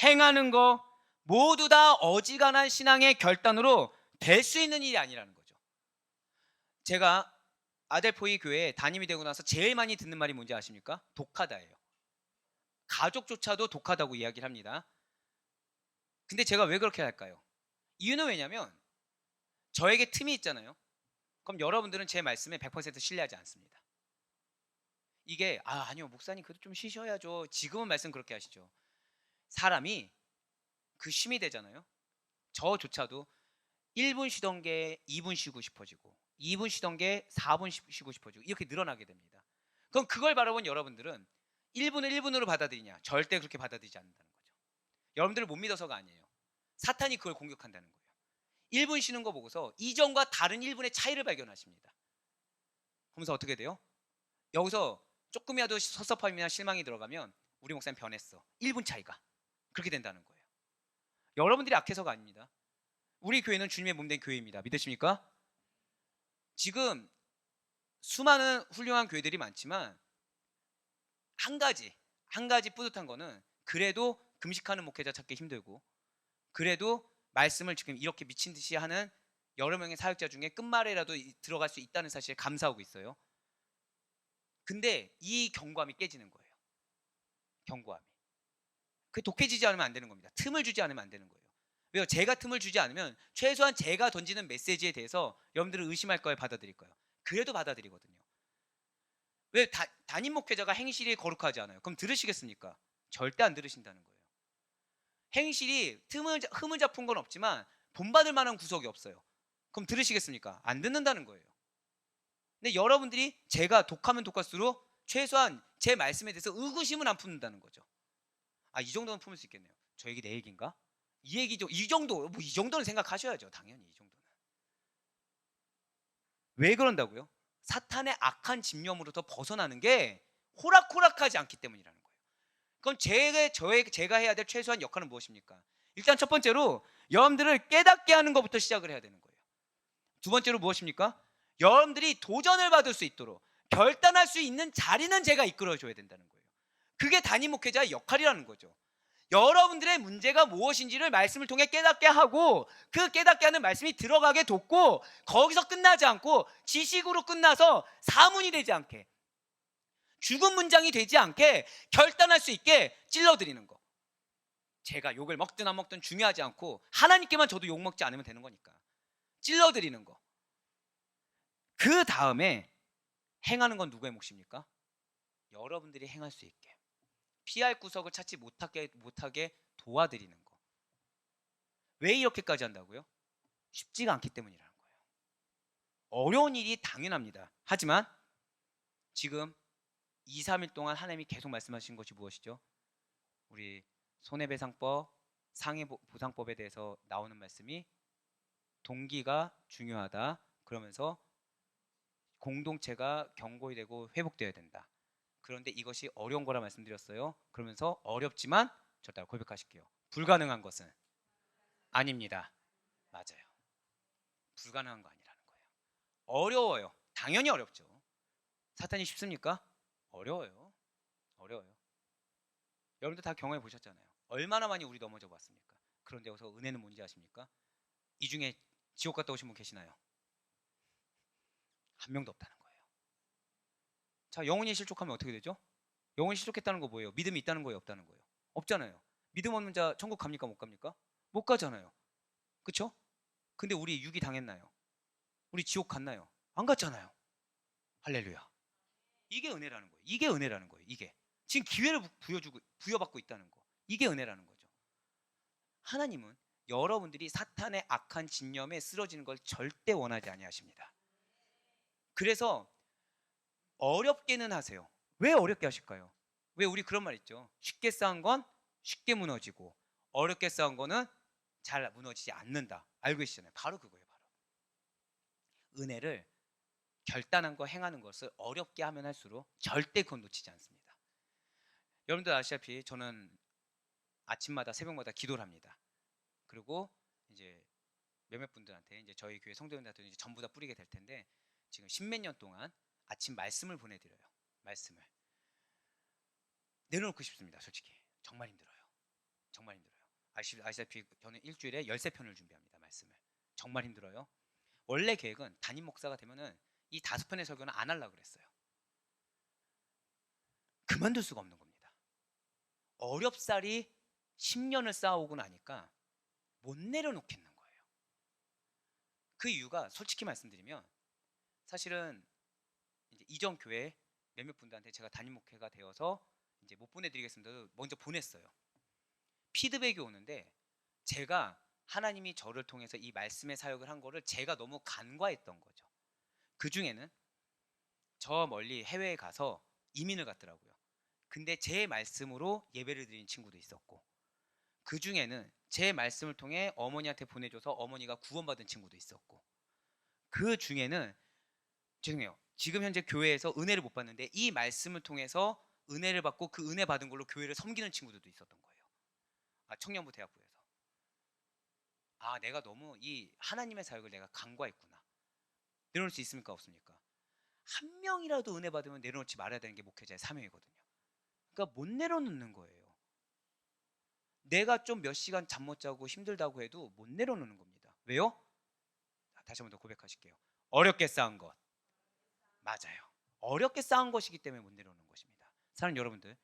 [SPEAKER 1] 행하는 거 모두 다 어지간한 신앙의 결단으로 될 수 있는 일이 아니라는 거죠. 제가 아델포이 교회에 담임이 되고 나서 제일 많이 듣는 말이 뭔지 아십니까? 독하다예요. 가족조차도 독하다고 이야기를 합니다. 근데 제가 왜 그렇게 할까요? 이유는 왜냐면 저에게 틈이 있잖아요. 그럼 여러분들은 제 말씀에 100% 신뢰하지 않습니다. 이게 아니요 목사님 그래도 좀 쉬셔야죠. 지금은 말씀 그렇게 하시죠. 사람이 그 쉼이 되잖아요. 저조차도 1분 쉬던 게 2분 쉬고 싶어지고 2분 쉬던 게 4분 쉬고 싶어지고 이렇게 늘어나게 됩니다. 그럼 그걸 바라본 여러분들은 1분을 1분으로 받아들이냐? 절대 그렇게 받아들이지 않는다는 거죠. 여러분들을 못 믿어서가 아니에요. 사탄이 그걸 공격한다는 거예요. 1분 쉬는 거 보고서 이전과 다른 1분의 차이를 발견하십니다. 그러면서 어떻게 돼요? 여기서 조금이라도 섭섭함이나 실망이 들어가면 우리 목사님 변했어. 1분 차이가. 그렇게 된다는 거예요. 여러분들이 악해서가 아닙니다. 우리 교회는 주님의 몸된 교회입니다. 믿으십니까? 지금 수많은 훌륭한 교회들이 많지만 한 가지 뿌듯한 거는 그래도 금식하는 목회자 찾기 힘들고 그래도 말씀을 지금 이렇게 미친 듯이 하는 여러 명의 사역자 중에 끝말에라도 들어갈 수 있다는 사실에 감사하고 있어요. 근데 이 견고함이 깨지는 거예요. 견고함이. 그게 독해지지 않으면 안 되는 겁니다. 틈을 주지 않으면 안 되는 거예요. 왜요? 제가 틈을 주지 않으면 최소한 제가 던지는 메시지에 대해서 여러분들은 의심할 거예요, 받아들일 거예요? 그래도 받아들이거든요. 왜 담임 목회자가 행실이 거룩하지 않아요? 그럼 들으시겠습니까? 절대 안 들으신다는 거예요. 행실이 흠을 잡은 건 없지만 본받을 만한 구석이 없어요. 그럼 들으시겠습니까? 안 듣는다는 거예요. 근데 여러분들이 제가 독하면 독할수록 최소한 제 말씀에 대해서 의구심은 안 품는다는 거죠. 아, 이 정도는 품을 수 있겠네요. 저 얘기 내 얘기인가? 이 얘기죠. 이 정도, 뭐 이 정도는 생각하셔야죠. 당연히 이 정도는. 왜 그런다고요? 사탄의 악한 집념으로부터 벗어나는 게 호락호락하지 않기 때문이라는 거예요. 그럼 제가 해야 될 최소한 역할은 무엇입니까? 일단 첫 번째로 여러분들을 깨닫게 하는 것부터 시작을 해야 되는 거예요. 두 번째로 무엇입니까? 여러분들이 도전을 받을 수 있도록 결단할 수 있는 자리는 제가 이끌어줘야 된다는 거예요. 그게 담임 목회자의 역할이라는 거죠. 여러분들의 문제가 무엇인지를 말씀을 통해 깨닫게 하고 그 깨닫게 하는 말씀이 들어가게 돕고 거기서 끝나지 않고 지식으로 끝나서 사문이 되지 않게 죽은 문장이 되지 않게 결단할 수 있게 찔러드리는 거. 제가 욕을 먹든 안 먹든 중요하지 않고 하나님께만 저도 욕 먹지 않으면 되는 거니까 찔러드리는 거. 그 다음에 행하는 건 누구의 몫입니까? 여러분들이 행할 수 있게 피할 구석을 찾지 못하게 도와드리는 거. 왜 이렇게까지 한다고요? 쉽지가 않기 때문이라는 거예요. 어려운 일이 당연합니다. 하지만 지금 2, 3일 동안 하나님이 계속 말씀하신 것이 무엇이죠? 우리 손해배상법, 상해보상법에 대해서 나오는 말씀이 동기가 중요하다. 그러면서 공동체가 견고히 되고 회복되어야 된다. 그런데 이것이 어려운 거라 말씀드렸어요. 그러면서 어렵지만 저 따라 고백하실게요. 불가능한 것은 아닙니다. 맞아요. 불가능한 거 아니라는 거예요. 어려워요. 당연히 어렵죠. 사탄이 쉽습니까? 어려워요. 어려워요. 여러분들 다 경험해 보셨잖아요. 얼마나 많이 우리 넘어져 봤습니까? 그런데 여기서 은혜는 뭔지 아십니까? 이 중에 지옥 갔다 오신 분 계시나요? 한 명도 없다는 거예요. 자, 영혼이 실족하면 어떻게 되죠? 영혼이 실족했다는 거 뭐예요? 믿음이 있다는 거예요? 없다는 거예요? 없잖아요. 믿음 없는 자 천국 갑니까? 못 갑니까? 못 가잖아요. 그쵸? 근데 우리 육이 당했나요? 우리 지옥 갔나요? 안 갔잖아요. 할렐루야. 이게 은혜라는 거예요. 이게 은혜라는 거예요. 이게 지금 기회를 부여받고 있다는 거. 이게 은혜라는 거죠. 하나님은 여러분들이 사탄의 악한 진념에 쓰러지는 걸 절대 원하지 아니하십니다. 그래서 어렵게는 하세요. 왜 어렵게 하실까요? 왜 우리 그런 말 있죠. 쉽게 쌓은 건 쉽게 무너지고 어렵게 쌓은 거는 잘 무너지지 않는다. 알고 계시잖아요. 바로 그거예요. 바로 은혜를 결단한 거 행하는 것을 어렵게 하면 할수록 절대 그건 놓치지 않습니다. 여러분들 아시다시피 저는 아침마다 새벽마다 기도를 합니다. 그리고 이제 몇몇 분들한테 이제 저희 교회 성도님들한테 이제 전부 다 뿌리게 될 텐데 지금 십몇 년 동안 아침 말씀을 보내드려요. 말씀을 내려놓고 싶습니다. 솔직히 정말 힘들어요. 정말 힘들어요. 아시다시피 저는 일주일에 13편을 준비합니다. 말씀을 정말 힘들어요. 원래 계획은 담임 목사가 되면은 이 5편의 설교는 안 하려고 그랬어요. 그만둘 수가 없는 겁니다. 어렵사리 10년을 쌓아오고 나니까 못 내려놓겠는 거예요. 그 이유가 솔직히 말씀드리면 사실은 이제 이전 교회 몇몇 분들한테 제가 담임 목회가 되어서 이제 못 보내드리겠습니다. 먼저 보냈어요. 피드백이 오는데 제가 하나님이 저를 통해서 이 말씀의 사역을 한 거를 제가 너무 간과했던 거죠. 그 중에는 저 멀리 해외에 가서 이민을 갔더라고요. 근데 제 말씀으로 예배를 드린 친구도 있었고 그 중에는 제 말씀을 통해 어머니한테 보내줘서 어머니가 구원받은 친구도 있었고 그 중에는 죄송해요. 지금 현재 교회에서 은혜를 못 받는데 이 말씀을 통해서 은혜를 받고 그 은혜 받은 걸로 교회를 섬기는 친구들도 있었던 거예요. 청년부 대학부에서. 내가 너무 이 하나님의 사역을 내가 간과했구나. 내려놓을 수 있습니까? 없습니까? 한 명이라도 은혜 받으면 내려놓지 말아야 되는 게 목회자의 사명이거든요. 그러니까 못 내려놓는 거예요. 내가 좀 몇 시간 잠 못 자고 힘들다고 해도 못 내려놓는 겁니다. 왜요? 다시 한 번 더 고백하실게요. 어렵게 쌓은 것 맞아요. 어렵게 쌓은 것이기 때문에 못 내려오는 것입니다. 사랑하는 여러분들,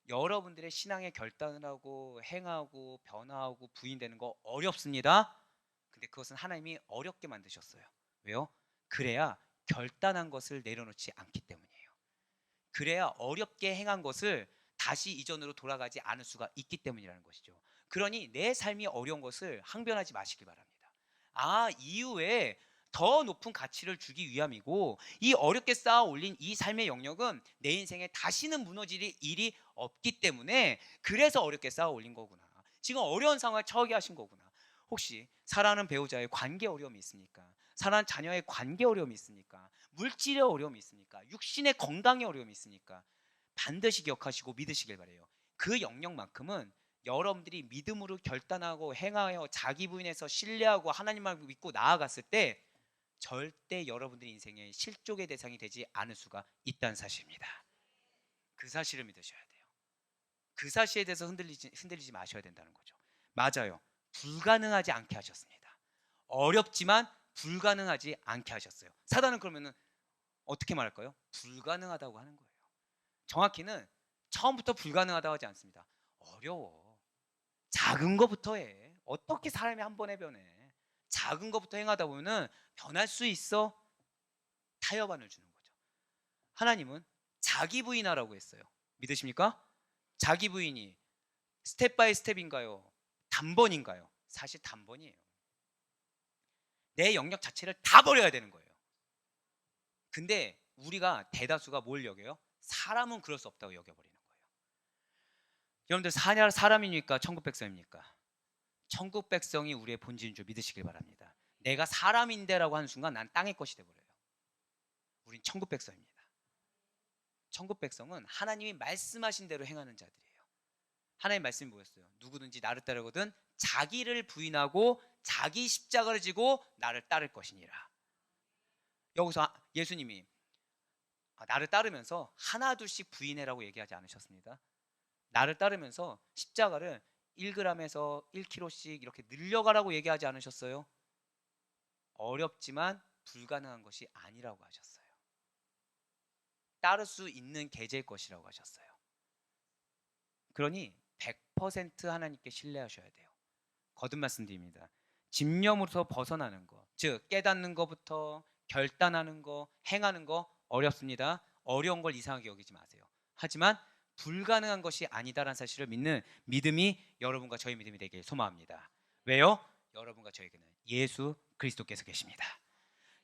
[SPEAKER 1] 여러분들의 신앙의 결단을 하고 행하고 변화하고 부인되는 거 어렵습니다. 근데 그것은 하나님이 어렵게 만드셨어요. 왜요? 그래야 결단한 것을 내려놓지 않기 때문이에요. 그래야 어렵게 행한 것을 다시 이전으로 돌아가지 않을 수가 있기 때문이라는 것이죠. 그러니 내 삶이 어려운 것을 항변하지 마시기 바랍니다. 이후에 더 높은 가치를 주기 위함이고, 이 어렵게 쌓아 올린 이 삶의 영역은 내 인생에 다시는 무너질 일이 없기 때문에 그래서 어렵게 쌓아 올린 거구나. 지금 어려운 상황에 처하게 하신 거구나. 혹시 사랑하는 배우자의 관계 어려움이 있습니까? 사랑하는 자녀의 관계 어려움이 있습니까? 물질의 어려움이 있습니까? 육신의 건강의 어려움이 있습니까? 반드시 기억하시고 믿으시길 바래요. 그 영역만큼은 여러분들이 믿음으로 결단하고 행하여 자기 부인해서 신뢰하고 하나님을 믿고 나아갔을 때 절대 여러분들 인생의 실족의 대상이 되지 않을 수가 있다는 사실입니다. 그 사실을 믿으셔야 돼요. 그 사실에 대해서 흔들리지 마셔야 된다는 거죠. 맞아요. 불가능하지 않게 하셨습니다. 어렵지만 불가능하지 않게 하셨어요. 사단은 그러면은 어떻게 말할까요? 불가능하다고 하는 거예요. 정확히는 처음부터 불가능하다고 하지 않습니다. 어려워. 작은 거부터 해. 어떻게 사람이 한 번에 변해? 작은 것부터 행하다 보면은 변할 수 있어. 타협안을 주는 거죠. 하나님은 자기 부인하라고 했어요. 믿으십니까? 자기 부인이 스텝 바이 스텝인가요? 단번인가요? 사실 단번이에요. 내 영역 자체를 다 버려야 되는 거예요. 근데 우리가 대다수가 뭘 여겨요? 사람은 그럴 수 없다고 여겨버리는 거예요. 여러분들 사람이니까 천국 백성입니까? 천국 백성이 우리의 본질인 줄 믿으시길 바랍니다. 내가 사람인데라고 하는 순간 난 땅의 것이 돼버려요. 우린 천국 백성입니다. 천국 백성은 하나님이 말씀하신 대로 행하는 자들이에요. 하나님의 말씀이 뭐였어요? 누구든지 나를 따르거든 자기를 부인하고 자기 십자가를 지고 나를 따를 것이니라. 여기서 예수님이 나를 따르면서 하나 둘씩 부인해라고 얘기하지 않으셨습니다. 나를 따르면서 십자가를 1g에서 1kg씩 이렇게 늘려가라고 얘기하지 않으셨어요? 어렵지만 불가능한 것이 아니라고 하셨어요. 따를 수 있는 계제의 것이라고 하셨어요. 그러니 100% 하나님께 신뢰하셔야 돼요. 거듭 말씀드립니다. 집념으로서 벗어나는 것, 즉 깨닫는 것부터 결단하는 거, 행하는 거 어렵습니다. 어려운 걸 이상하게 여기지 마세요. 하지만 불가능한 것이 아니다라는 사실을 믿는 믿음이 여러분과 저희 믿음이 되길 소망합니다. 왜요? 여러분과 저에게는 예수 그리스도께서 계십니다.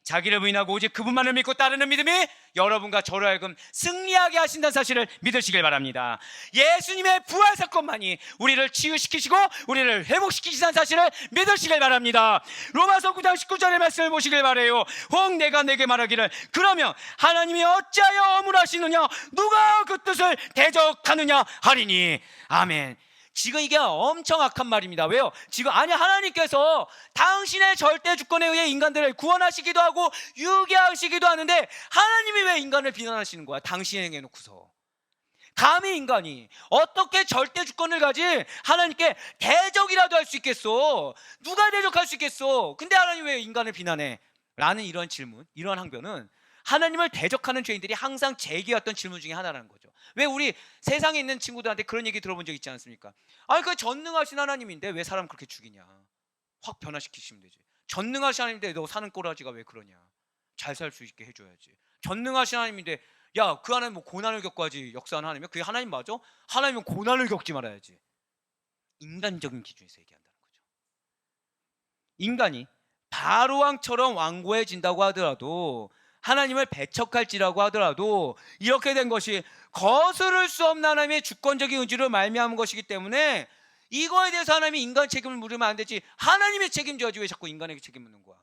[SPEAKER 1] 자기를 부인하고 오직 그분만을 믿고 따르는 믿음이 여러분과 저로 하여금 승리하게 하신다는 사실을 믿으시길 바랍니다. 예수님의 부활 사건만이 우리를 치유시키시고 우리를 회복시키시다는 사실을 믿으시길 바랍니다. 로마서 9장 19절의 말씀을 보시길 바라요. 혹 내가 내게 말하기를 그러면 하나님이 어찌하여 어물하시느냐 누가 그 뜻을 대적하느냐 하리니. 아멘. 지금 이게 엄청 악한 말입니다. 왜요? 지금 하나님께서 당신의 절대 주권에 의해 인간들을 구원하시기도 하고 유기하시기도 하는데 하나님이 왜 인간을 비난하시는 거야? 당신에게 놓고서. 감히 인간이 어떻게 절대 주권을 가진 하나님께 대적이라도 할 수 있겠어? 누가 대적할 수 있겠어? 근데 하나님 왜 인간을 비난해? 라는 이런 질문, 이런 항변은 하나님을 대적하는 죄인들이 항상 제기해왔던 질문 중에 하나라는 거죠. 왜 우리 세상에 있는 친구들한테 그런 얘기 들어본 적 있지 않습니까? 그 전능하신 하나님인데 왜 사람 그렇게 죽이냐? 확 변화시키시면 되지. 전능하신 하나님인데 너 사는 꼬라지가 왜 그러냐? 잘 살 수 있게 해줘야지. 전능하신 하나님인데 야, 그 하나님 뭐 고난을 겪어야지 역사하는 하나님이야? 그게 하나님 맞아? 하나님은 고난을 겪지 말아야지. 인간적인 기준에서 얘기한다는 거죠. 인간이 바로왕처럼 완고해진다고 하더라도, 하나님을 배척할지라고 하더라도 이렇게 된 것이 거스를 수 없는 하나님의 주권적인 의지로 말미암은 것이기 때문에 이거에 대해서 하나님이 인간 책임을 물으면 안 되지. 하나님의 책임져야지 왜 자꾸 인간에게 책임 묻는 거야?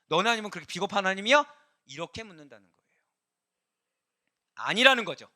[SPEAKER 1] 너네 하나님은 그렇게 비겁한 하나님이야? 이렇게 묻는다는 거예요. 아니라는 거죠.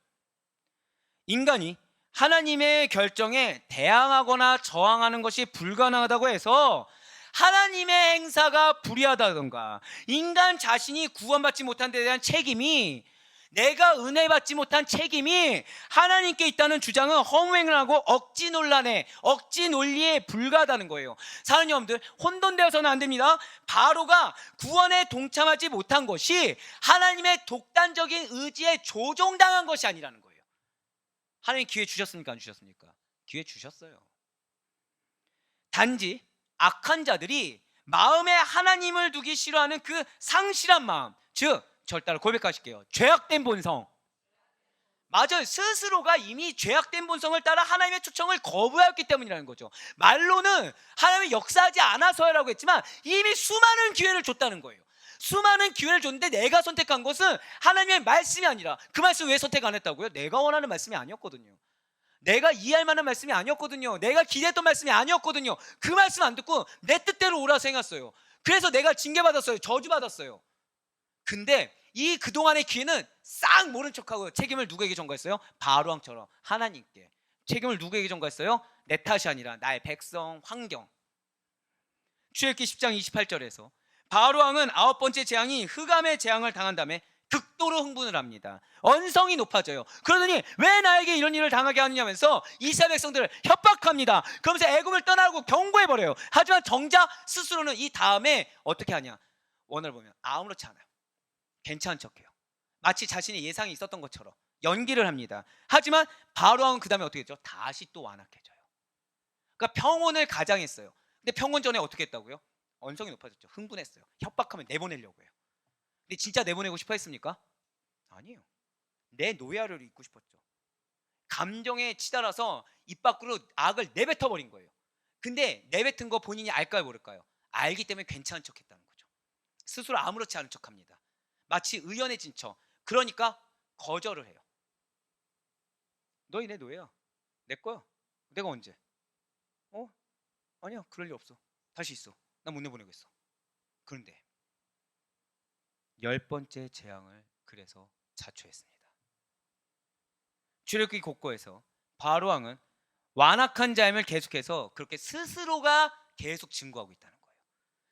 [SPEAKER 1] 인간이 하나님의 결정에 대항하거나 저항하는 것이 불가능하다고 해서 하나님의 행사가 불의하다던가 인간 자신이 구원받지 못한 데 대한 책임이 내가 은혜 받지 못한 책임이 하나님께 있다는 주장은 허무행을 하고 억지 논란에, 억지 논리에 불과하다는 거예요. 사랑하는 여러분들, 혼돈되어서는 안 됩니다. 바로가 구원에 동참하지 못한 것이 하나님의 독단적인 의지에 조종당한 것이 아니라는 거예요. 하나님 기회 주셨습니까? 안 주셨습니까? 기회 주셨어요. 단지 악한 자들이 마음에 하나님을 두기 싫어하는 그 상실한 마음, 즉 저를 따라 고백하실게요. 죄악된 본성. 맞아요. 스스로가 이미 죄악된 본성을 따라 하나님의 초청을 거부하였기 때문이라는 거죠. 말로는 하나님이 역사하지 않아서라고 했지만 이미 수많은 기회를 줬다는 거예요. 수많은 기회를 줬는데 내가 선택한 것은 하나님의 말씀이 아니라, 그 말씀 왜 선택 안 했다고요? 내가 원하는 말씀이 아니었거든요. 내가 이해할 만한 말씀이 아니었거든요. 내가 기대했던 말씀이 아니었거든요. 그 말씀 안 듣고 내 뜻대로 오라서 행했어요. 그래서 내가 징계받았어요. 저주받았어요. 근데 이 그동안의 기회는 싹 모른 척하고 책임을 누구에게 전가했어요? 바로왕처럼 하나님께. 책임을 누구에게 전가했어요? 내 탓이 아니라 나의 백성, 환경. 출애굽기 10장 28절에서 바로왕은 9번째 재앙이 흑암의 재앙을 당한 다음에 극도로 흥분을 합니다. 언성이 높아져요. 그러더니 왜 나에게 이런 일을 당하게 하느냐면서 이스라엘 백성들을 협박합니다. 그러면서 애굽을 떠나고 경고해버려요. 하지만 정작 스스로는 이 다음에 어떻게 하냐? 원을 보면 아무렇지 않아요. 괜찮은 척해요. 마치 자신의 예상이 있었던 것처럼 연기를 합니다. 하지만 바로왕은 그 다음에 어떻게 했죠? 다시 또 완악해져요. 그러니까 평온을 가장했어요. 근데 평온 전에 어떻게 했다고요? 언성이 높아졌죠. 흥분했어요. 협박하면 내보내려고 해요. 근데 진짜 내보내고 싶어 했습니까? 아니에요. 내 노예를 입고 싶었죠. 감정에 치달아서 입 밖으로 악을 내뱉어버린 거예요. 근데 내뱉은 거 본인이 알까요 모를까요? 알기 때문에 괜찮은 척했다는 거죠. 스스로 아무렇지 않은 척합니다. 마치 의연해진 척. 그러니까 거절을 해요. 너희 내 노예야. 내 거야. 내가 언제? 아니야, 그럴 일 없어. 다시 있어. 나 못 내보내겠어. 그런데 10번째 재앙을 그래서 자초했습니다. 출애굽기 곳곳에서 바로왕은 완악한 자임을 계속해서 그렇게 스스로가 계속 증거하고 있다는 거예요.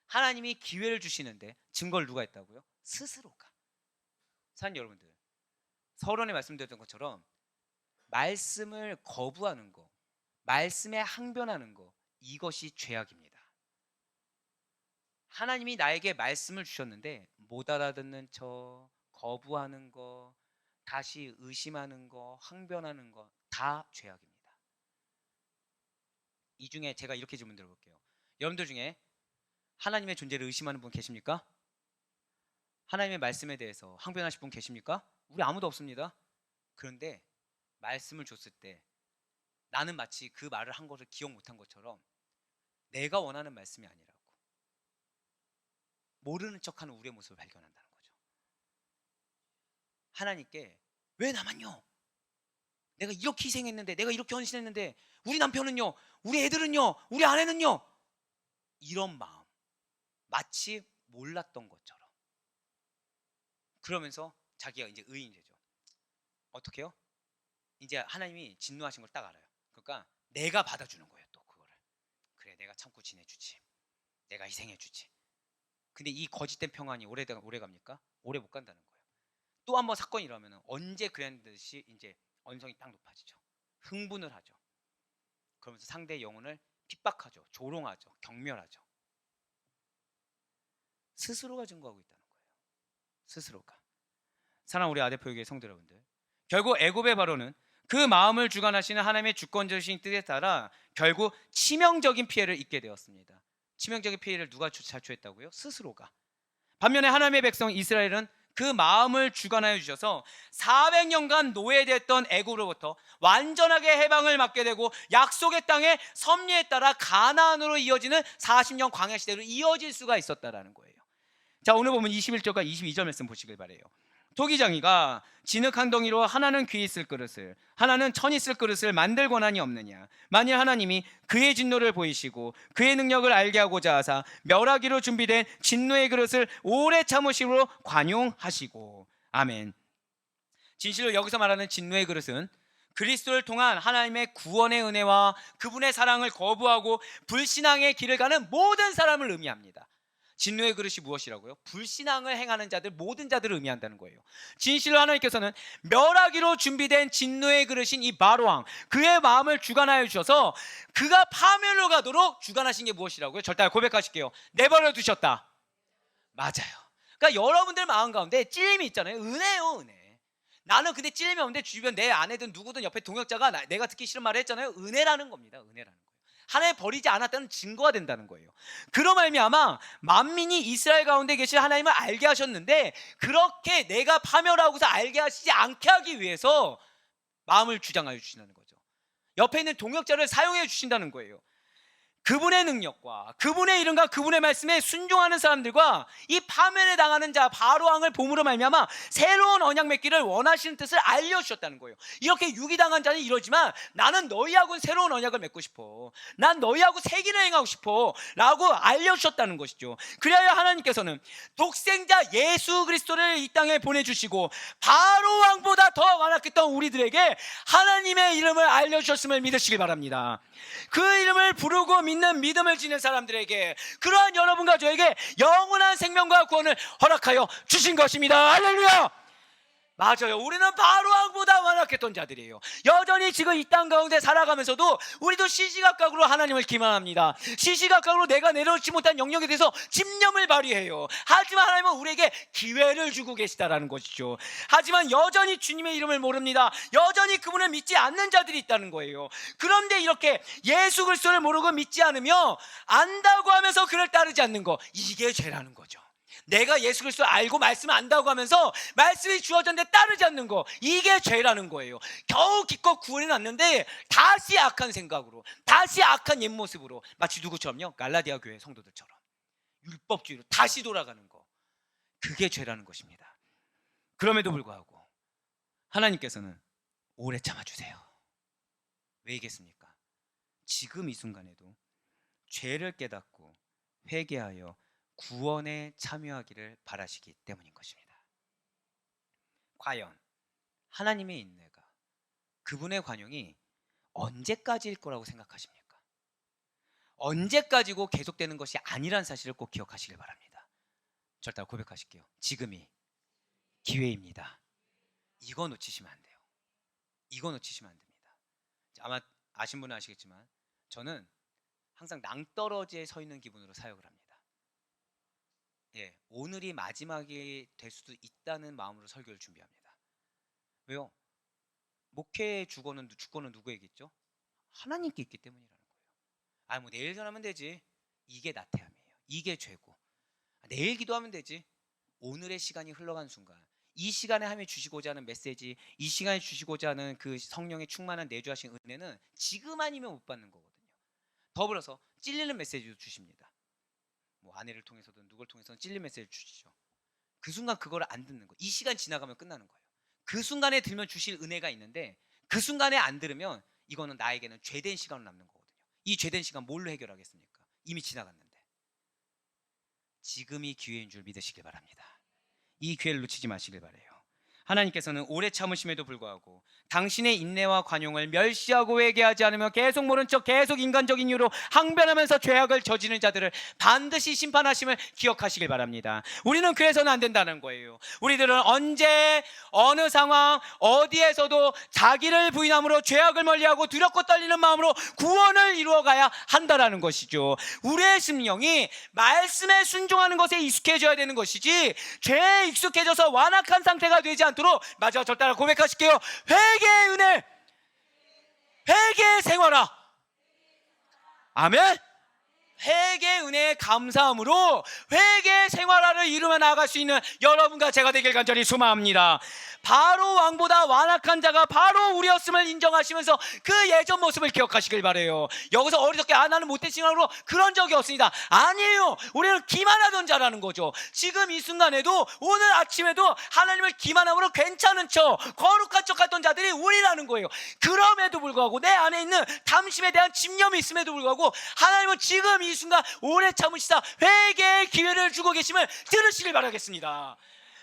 [SPEAKER 1] 하나님이 기회를 주시는데 증거를 누가 했다고요? 스스로가. 사랑하는 여러분들, 서론에 말씀드렸던 것처럼 말씀을 거부하는 거, 말씀에 항변하는 거, 이것이 죄악입니다. 하나님이 나에게 말씀을 주셨는데 못 알아듣는 척, 거부하는 거, 다시 의심하는 거, 항변하는 거 다 죄악입니다. 이 중에 제가 이렇게 질문 드려볼게요. 여러분들 중에 하나님의 존재를 의심하는 분 계십니까? 하나님의 말씀에 대해서 항변하실 분 계십니까? 우리 아무도 없습니다. 그런데 말씀을 줬을 때 나는 마치 그 말을 한 것을 기억 못한 것처럼 내가 원하는 말씀이 아니라고 모르는 척하는 우리의 모습을 발견한다는 거죠. 하나님께 왜 나만요? 내가 이렇게 희생했는데, 내가 이렇게 헌신했는데, 우리 남편은요, 우리 애들은요, 우리 아내는요, 이런 마음, 마치 몰랐던 것처럼. 그러면서 자기가 이제 의인이 되죠. 어떻게 해요? 이제 하나님이 진노하신 걸 딱 알아요. 그러니까 내가 받아주는 거예요. 또 그거를. 그래, 내가 참고 지내주지, 내가 희생해주지. 근데 이 거짓된 평안이 오래 갑니까? 오래 못 간다는 거예요. 또 한 번 사건이 일어나면 언제 그랬듯이 이제 언성이 딱 높아지죠. 흥분을 하죠. 그러면서 상대의 영혼을 핍박하죠. 조롱하죠. 경멸하죠. 스스로가 증거하고 있다는 거예요. 스스로가. 사랑하는 우리 아대표교회 성도 여러분들, 결국 애굽의 바로는 그 마음을 주관하시는 하나님의 주권적인 뜻에 따라 결국 치명적인 피해를 입게 되었습니다. 치명적인 피해를 누가 자초했다고요? 스스로가. 반면에 하나님의 백성 이스라엘은 그 마음을 주관하여 주셔서 400년간 노예됐던 애굽으로부터 완전하게 해방을 받게 되고 약속의 땅의 섭리에 따라 가나안으로 이어지는 40년 광야 시대로 이어질 수가 있었다라는 거예요. 자, 오늘 보면 21절과 22절 말씀 보시길 바래요. 토기장이가 진흙 한 덩이로 하나는 귀 있을 그릇을, 하나는 천 있을 그릇을 만들 권한이 없느냐? 만일 하나님이 그의 진노를 보이시고 그의 능력을 알게 하고자 하사 멸하기로 준비된 진노의 그릇을 오래 참으심으로 관용하시고. 아멘. 진실로 여기서 말하는 진노의 그릇은 그리스도를 통한 하나님의 구원의 은혜와 그분의 사랑을 거부하고 불신앙의 길을 가는 모든 사람을 의미합니다. 진노의 그릇이 무엇이라고요? 불신앙을 행하는 자들, 모든 자들을 의미한다는 거예요. 진실로 하나님께서는 멸하기로 준비된 진노의 그릇인 이 바로왕, 그의 마음을 주관하여 주셔서 그가 파멸로 가도록 주관하신 게 무엇이라고요? 절대 고백하실게요. 내버려 두셨다. 맞아요. 그러니까 여러분들 마음 가운데 찔림이 있잖아요. 은혜요, 은혜. 나는 근데 찔림이 없는데 주변 내 아내든 누구든 옆에 동역자가 내가 듣기 싫은 말을 했잖아요. 은혜라는 겁니다. 은혜라는 거예요. 하나님 버리지 않았다는 증거가 된다는 거예요. 그로 말미암아 만민이 이스라엘 가운데 계신 하나님을 알게 하셨는데, 그렇게 내가 파멸하고서 알게 하시지 않게 하기 위해서 마음을 주장하여 주신다는 거죠. 옆에 있는 동역자를 사용해 주신다는 거예요. 그분의 능력과 그분의 이름과 그분의 말씀에 순종하는 사람들과 이 파멸에 당하는 자 바로왕을 봄으로 말미암아 새로운 언약 맺기를 원하시는 뜻을 알려주셨다는 거예요. 이렇게 유기당한 자는 이러지만 나는 너희하고는 새로운 언약을 맺고 싶어, 난 너희하고 세기를 행하고 싶어 라고 알려주셨다는 것이죠. 그래야 하나님께서는 독생자 예수 그리스도를 이 땅에 보내주시고 바로왕보다 더 완악했던 우리들에게 하나님의 이름을 알려주셨음을 믿으시기 바랍니다. 그 이름을 부르고 믿는 믿음을 지닌 사람들에게, 그러한 여러분과 저에게 영원한 생명과 구원을 허락하여 주신 것입니다. 할렐루야. 맞아요. 우리는 바로왕보다 완악했던 자들이에요. 여전히 지금 이 땅 가운데 살아가면서도 우리도 시시각각으로 하나님을 기만합니다. 시시각각으로 내가 내려놓지 못한 영역에 대해서 집념을 발휘해요. 하지만 하나님은 우리에게 기회를 주고 계시다라는 것이죠. 하지만 여전히 주님의 이름을 모릅니다. 여전히 그분을 믿지 않는 자들이 있다는 거예요. 그런데 이렇게 예수 그리스도를 모르고 믿지 않으며 안다고 하면서 그를 따르지 않는 거, 이게 죄라는 거죠. 내가 예수 그리스도를 알고 말씀을 안다고 하면서 말씀이 주어졌는데 따르지 않는 거, 이게 죄라는 거예요. 겨우 기껏 구원해 놨는데 다시 악한 생각으로, 다시 악한 옛모습으로, 마치 누구처럼요? 갈라디아 교회 성도들처럼 율법주의로 다시 돌아가는 거, 그게 죄라는 것입니다. 그럼에도 불구하고 하나님께서는 오래 참아주세요. 왜이겠습니까? 지금 이 순간에도 죄를 깨닫고 회개하여 구원에 참여하기를 바라시기 때문인 것입니다. 과연 하나님의 인내가, 그분의 관용이 언제까지일 거라고 생각하십니까? 언제까지고 계속되는 것이 아니란 사실을 꼭 기억하시길 바랍니다. 절대 고백하실게요. 지금이 기회입니다. 이거 놓치시면 안 돼요. 이거 놓치시면 안 됩니다. 아마 아신 분은 아시겠지만 저는 항상 낭떠러지에 서 있는 기분으로 사역을 합니다. 오늘이 마지막이 될 수도 있다는 마음으로 설교를 준비합니다. 왜요? 목회의 주권은 누구에게 있죠? 하나님께 있기 때문이라는 거예요. 뭐 내일 전하면 되지, 이게 나태함이에요. 이게 죄고, 내일 기도하면 되지. 오늘의 시간이 흘러간 순간, 이 시간에 하며 주시고자 하는 메시지, 이 시간에 주시고자 하는 그 성령의 충만한 내주하신 은혜는 지금 아니면 못 받는 거거든요. 더불어서 찔리는 메시지도 주십니다. 뭐 아내를 통해서든 누굴 통해서든 찔린 메시지를 주시죠. 그 순간 그걸 안 듣는 거, 이 시간 지나가면 끝나는 거예요. 그 순간에 들면 주실 은혜가 있는데 그 순간에 안 들으면 이거는 나에게는 죄된 시간으로 남는 거거든요. 이 죄된 시간 뭘로 해결하겠습니까? 이미 지나갔는데. 지금이 기회인 줄 믿으시길 바랍니다. 이 기회를 놓치지 마시길 바라요. 하나님께서는 오래 참으심에도 불구하고 당신의 인내와 관용을 멸시하고 회개하지 않으며 계속 모른 척 계속 인간적인 이유로 항변하면서 죄악을 저지르는 자들을 반드시 심판하심을 기억하시길 바랍니다. 우리는 그래서는 안 된다는 거예요. 우리들은 언제 어느 상황 어디에서도 자기를 부인함으로 죄악을 멀리하고 두렵고 떨리는 마음으로 구원을 이루어가야 한다라는 것이죠. 우리의 심령이 말씀에 순종하는 것에 익숙해져야 되는 것이지, 죄에 익숙해져서 완악한 상태가 되지 않도록, 마지막 절 따라 고백하실게요. 회개의 은혜, 회개의 생활아. 아멘. 회개의 은혜에 감사함으로 회개의 생활화를 이루며 나아갈 수 있는 여러분과 제가 되길 간절히 소망합니다. 바로 왕보다 완악한 자가 바로 우리였음을 인정하시면서 그 예전 모습을 기억하시길 바라요. 여기서 어리석게 나는 못된 생각으로 그런 적이 없습니다. 아니에요. 우리는 기만하던 자라는 거죠. 지금 이 순간에도, 오늘 아침에도 하나님을 기만함으로 괜찮은 척, 거룩한 척 했던 자들이 우리라는 거예요. 그럼에도 불구하고 내 안에 있는 탐심에 대한 집념이 있음에도 불구하고 하나님은 지금 이 순간 오래 참으시다 회개의 기회를 주고 계심을 들으시길 바라겠습니다.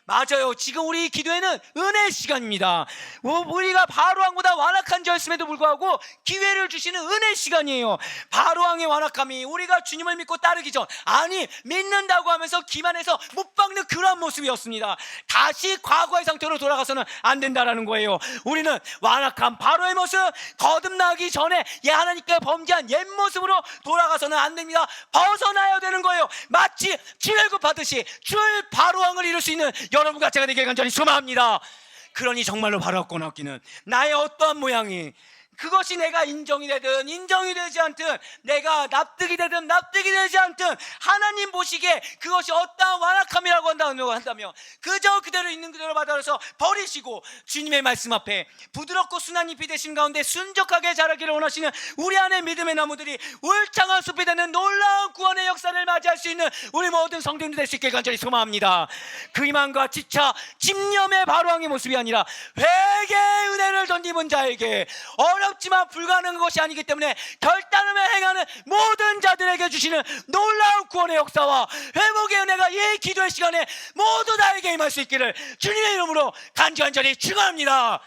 [SPEAKER 1] 맞아요. 지금 우리 기도회는 은혜 시간입니다. 우리가 바로왕보다 완악한 자였음에도 불구하고 기회를 주시는 은혜 시간이에요. 바로왕의 완악함이 우리가 주님을 믿고 따르기 전, 아니 믿는다고 하면서 기만해서 못 박는 그런 모습이었습니다. 다시 과거의 상태로 돌아가서는 안 된다라는 거예요. 우리는 완악한 바로의 모습, 거듭나기 전에 하나님께 범죄한 옛 모습으로 돌아가서는 안 됩니다. 벗어나야 되는 거예요. 마치 출애굽하듯이 줄 바로왕을 이룰 수 있는 여러분과 제가 되길 간절히 소망합니다. 그러니 정말로 바로왕권 얻기는 나의 어떠한 모양이, 그것이 내가 인정이 되든 인정이 되지 않든, 내가 납득이 되든 납득이 되지 않든, 하나님 보시기에 그것이 어떠한 완악함이라고 한다면 그저 그대로 있는 그대로 받아서 버리시고 주님의 말씀 앞에 부드럽고 순한 잎이 되신 가운데 순적하게 자라기를 원하시는 우리 안에 믿음의 나무들이 울창한 숲이 되는 놀라운 구원의 역사를 맞이할 수 있는 우리 모든 성도님들 될 수 있게 간절히 소망합니다. 그 희망과 지차 집념의 바로왕의 모습이 아니라 회개의 은혜를 덧입은 자에게, 어렵지만 불가능한 것이 아니기 때문에 결단하며 행하는 모든 자들에게 주시는 놀라운 구원의 역사와 회복의 은혜가 이 기도의 시간에 모두 나에게 임할 수 있기를 주님의 이름으로 간절히 축원합니다.